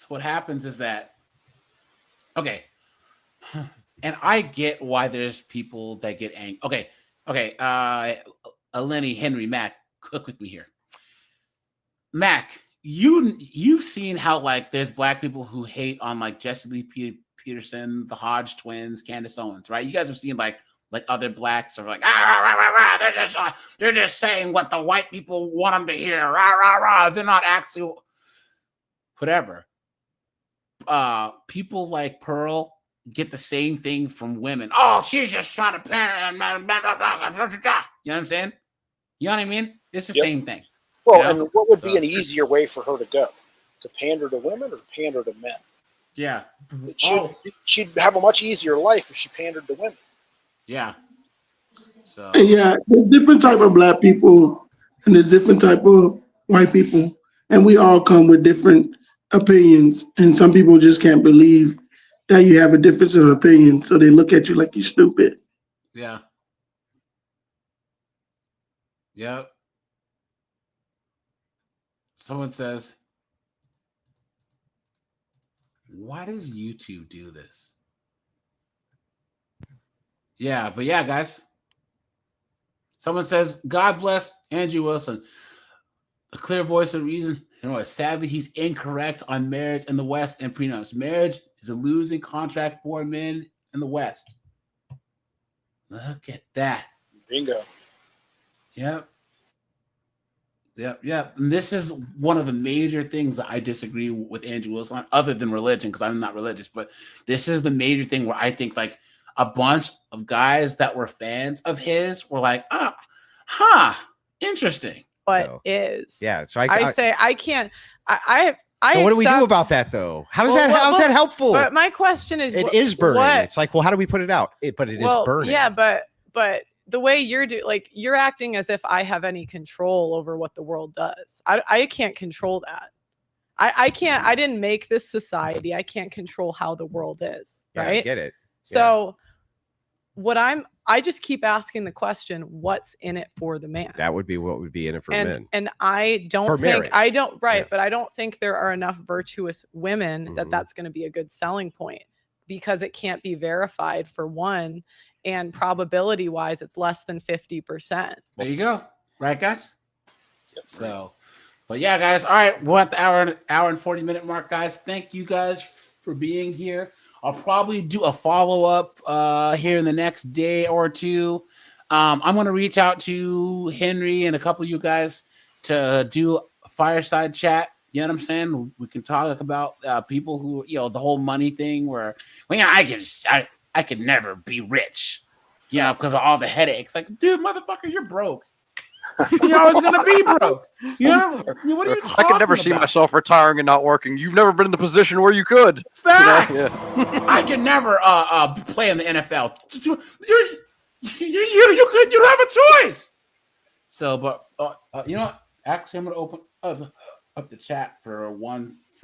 what happens is that, okay, and I get why there's people that get angry. Okay, Lenny, Henry, Mac, cook with me here. Mac, you've seen how like there's black people who hate on like Jesse Lee Peterson, the Hodge twins, Candace Owens, right? You guys have seen like other blacks are like they're just saying what the white people want them to hear. They're not actually whatever. People like Pearl get the same thing from women. Oh, she's just trying to parent. You know what I'm saying? You know what I mean? It's the same thing. Well, you know? And what would be an easier way for her to go? To pander to women or pander to men? Yeah. She'd have a much easier life if she pandered to women. Yeah. So yeah, there's different type of black people and there's different type of white people, and we all come with different opinions. And some people just can't believe that you have a difference of opinion, so they look at you like you're stupid. Yeah. Yep. Someone says, why does YouTube do this? Yeah, but yeah, guys. Someone says, God bless Andrew Wilson. A clear voice of reason. You know, sadly, he's incorrect on marriage in the West and prenups. Marriage is a losing contract for men in the West. Look at that. Bingo. Yep. Yep. And this is one of the major things that I disagree with Andrew Wilson on, other than religion, because I'm not religious, but this is the major thing where I think like a bunch of guys that were fans of his were like, interesting. But yeah, so I say I can't. I so what do we do about that though? How's that helpful? But my question is, it is burning. It's like, well, how do we put it out? But it is burning. Yeah, but the way you're acting as if I have any control over what the world does. I can't control that. I can't. I didn't make this society. I can't control how the world is. Right? I get it. So I just keep asking the question, what's in it for the man? That would be what would be in it for men. And I don't for think marriage. but I don't think there are enough virtuous women that's going to be a good selling point, because it can't be verified for one, and probability wise it's less than 50%. There you go. Right, guys? Yep. So, but yeah, guys. All right, we're at the hour and 40-minute mark, guys. Thank you guys for being here. I'll probably do a follow-up here in the next day or two. I'm going to reach out to Henry and a couple of you guys to do a fireside chat. You know what I'm saying? We can talk about people who, the whole money thing where, I could never be rich, because of all the headaches. Like, dude, motherfucker, you're broke. You're always going to be broke. What are you talking I could never see myself retiring and not working. You've never been in the position where you could. Facts. I could never play in the NFL. You don't have a choice. So, but you know what? Actually, I'm going to open up the chat for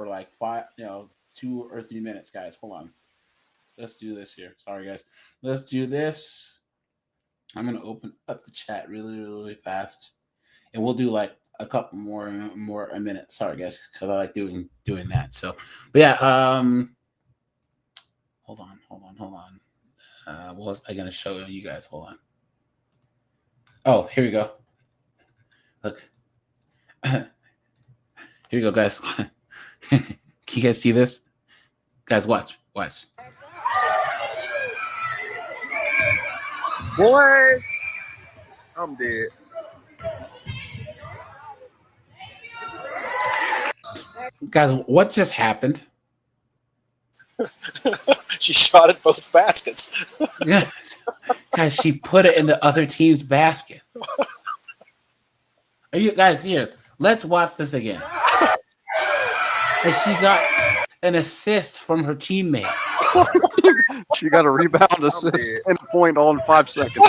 like 2 or 3 minutes, guys. Hold on. Let's do this here. Sorry, guys. Let's do this. I'm going to open up the chat really, really fast. And we'll do like a couple more a minute. Sorry, guys, because I like doing that. So, but yeah, hold on. What was I going to show you guys? Hold on. Oh, here we go. Look. Here we go, guys. Can you guys see this? Guys, watch. Boy, I'm dead. Guys, what just happened? She shot at both baskets. Yeah. Guys, she put it in the other team's basket. Are you guys here? Let's watch this again. And she got an assist from her teammate. She got a rebound, assist, and a point all in 5 seconds.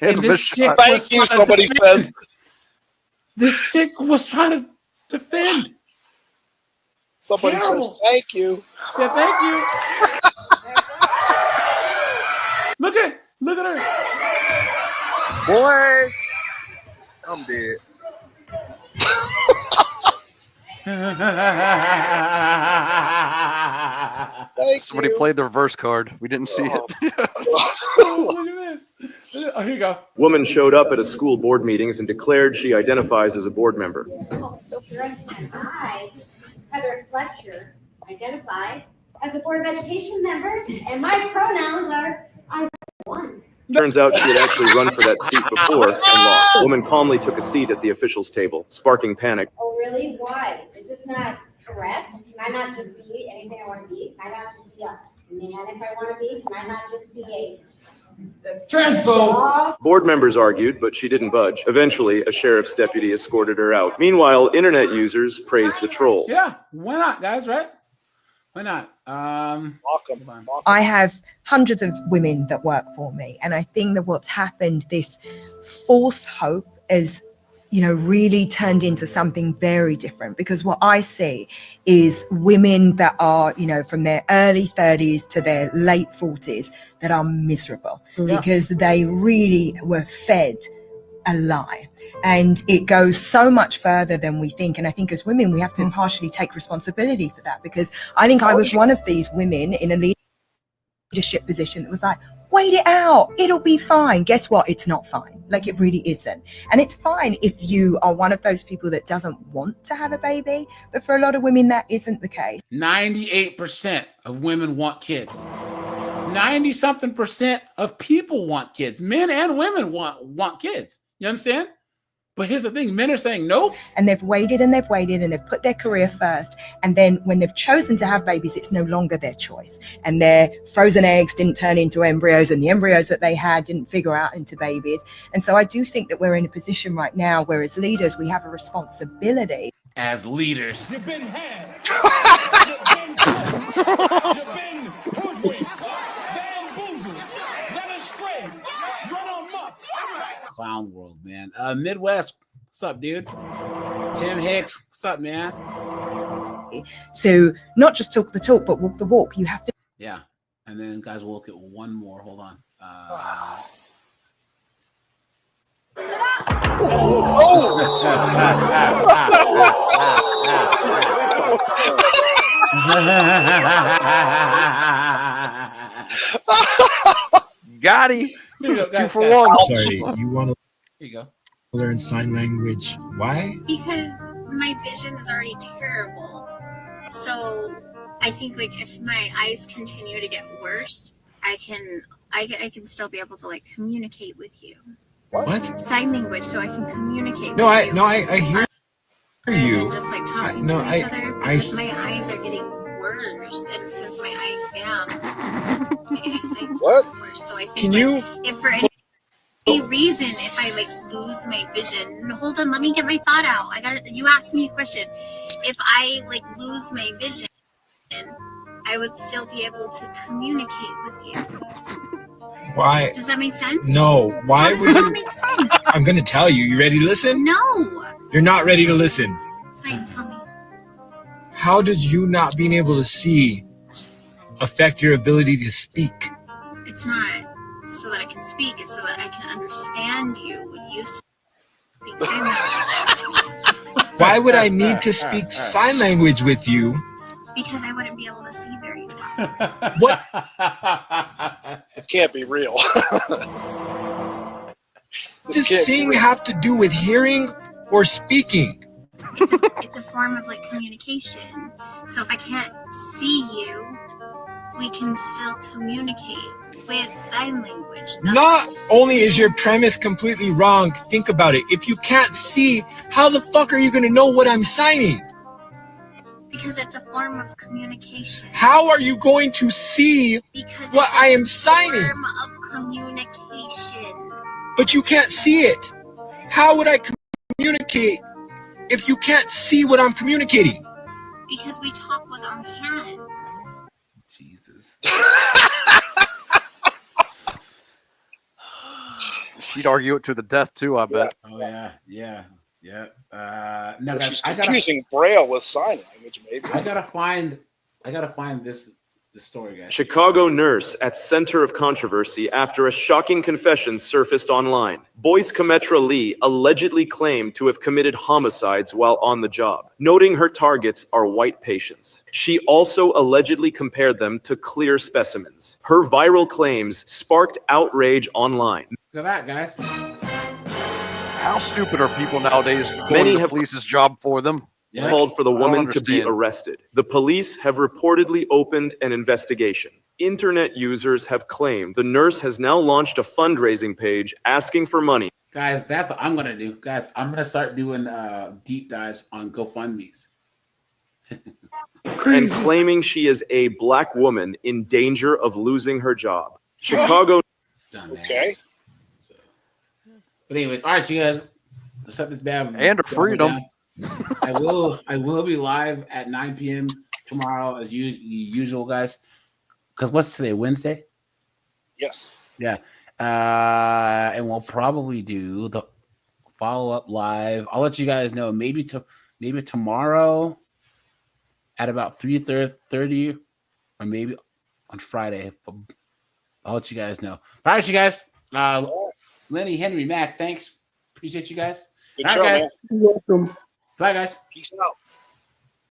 And this chick Thank you, somebody says. This chick was trying to defend. Somebody says thank you. Yeah, thank you. Look at her. Boy, I'm dead. Somebody played the reverse card. We didn't see it. Oh, look at this. Oh, here you go. Woman showed up at a school board meetings and declared she identifies as a board member. Oh, so I, Heather Fletcher, identify as a Board of Education member, and my pronouns are I1. Turns out she had actually run for that seat before and lost. Woman calmly took a seat at the officials' table, sparking panic. Oh, really? Why? Is this not correct? Can I not just be anything I want to be? Can I not just be a man if I want to be? Can I not just be a... That's transphobe. Board members argued, but she didn't budge. Eventually, a sheriff's deputy escorted her out. Meanwhile, internet users praised the troll. Yeah, why not, guys, right? Why not? I have hundreds of women that work for me, and I think that what's happened, this false hope is, really turned into something very different, because what I see is women that are, from their early 30s to their late 40s that are miserable because they really were fed a lie, and it goes so much further than we think. And I think as women we have to partially take responsibility for that, because I think I was one of these women in a leadership position that was like, wait it out, it'll be fine. Guess what? It's not fine. Like, it really isn't. And it's fine if you are one of those people that doesn't want to have a baby, but for a lot of women that isn't the case. 98% of women want kids. 90-something% of people want kids. Men and women want kids. You know what I'm saying? But here's the thing, men are saying nope. And they've waited and they've waited and they've put their career first. And then when they've chosen to have babies, it's no longer their choice. And their frozen eggs didn't turn into embryos, and the embryos that they had didn't figure out into babies. And so I do think that we're in a position right now where as leaders, we have a responsibility. As leaders. You've been had. You've been hoodwinked, bamboozled, led astray, run amok. Clown world, man. Midwest, what's up, dude? Tim Hicks, what's up, man? So not just talk the talk, but walk the walk. You have to. Yeah. And then guys, we'll look at one more. Hold on. Got him. 2 for 1. Sorry, you want to Here you go. learn sign language. Why? Because my vision is already terrible. So I think like if my eyes continue to get worse, I can still be able to like communicate with you. What? Sign language, so I can communicate. No, with you. I hear Rather you. than just like talking to each other, because my eyes are getting worse, and since my eye exam, my eyesight's worse. So I think Can like, you? if for any reason, if I like lose my vision, hold on, let me get my thought out. You asked me a question. If I like lose my vision, I would still be able to communicate with you. Why? Does that make sense? No. Why How does would that you? not make sense? I'm gonna tell you. You ready to listen? No. You're not ready to listen. Fine, tell me. How did you not being able to see affect your ability to speak? It's not so that I can speak, it's so that I can understand you when you speak sign language. Why would I need to speak sign language with you? Because I wouldn't be able to see very well. What? This can't be real. Does seeing have to do with hearing or speaking? It's a form of like communication. So if I can't see you, we can still communicate with sign language. Not only is your premise completely wrong, think about it. If you can't see, how the fuck are you going to know what I'm signing? Because it's a form of communication. How are you going to see Because what it's I a am signing? form of communication. But you can't see it. How would I communicate if you can't see what I'm communicating? Because we talk with our hands. Jesus. She'd argue it to the death too, I bet. Oh yeah. No, Well, guys, she's confusing Braille with sign language, maybe. I gotta find this story, guys. Chicago nurse at center of controversy after a shocking confession surfaced online. Boyce Cometra Lee allegedly claimed to have committed homicides while on the job, noting her targets are white patients. She also allegedly compared them to clear specimens. Her viral claims sparked outrage online. Look at that, guys. How stupid are people nowadays? Many Going to have police's job for them. called for the I don't woman to be understand. arrested. The police have reportedly opened an investigation. Internet users have claimed the nurse has now launched a fundraising page asking for money. Guys, that's what I'm gonna do. Guys, I'm gonna start doing deep dives on GoFundMe's. And claiming she is a black woman in danger of losing her job. Chicago. Okay. But anyways, all right, you guys, let's set this bad. And a freedom. I will be live at 9 p.m. tomorrow as usual, guys. Because what's today? Wednesday? Yes. Yeah. And we'll probably do the follow-up live. I'll let you guys know. Maybe tomorrow at about 3:30 or maybe on Friday. I'll let you guys know. All right, you guys. Lenny, Henry, Mac, thanks. Appreciate you guys. Good All show, right, guys. man. You're welcome. Bye, guys. Peace out.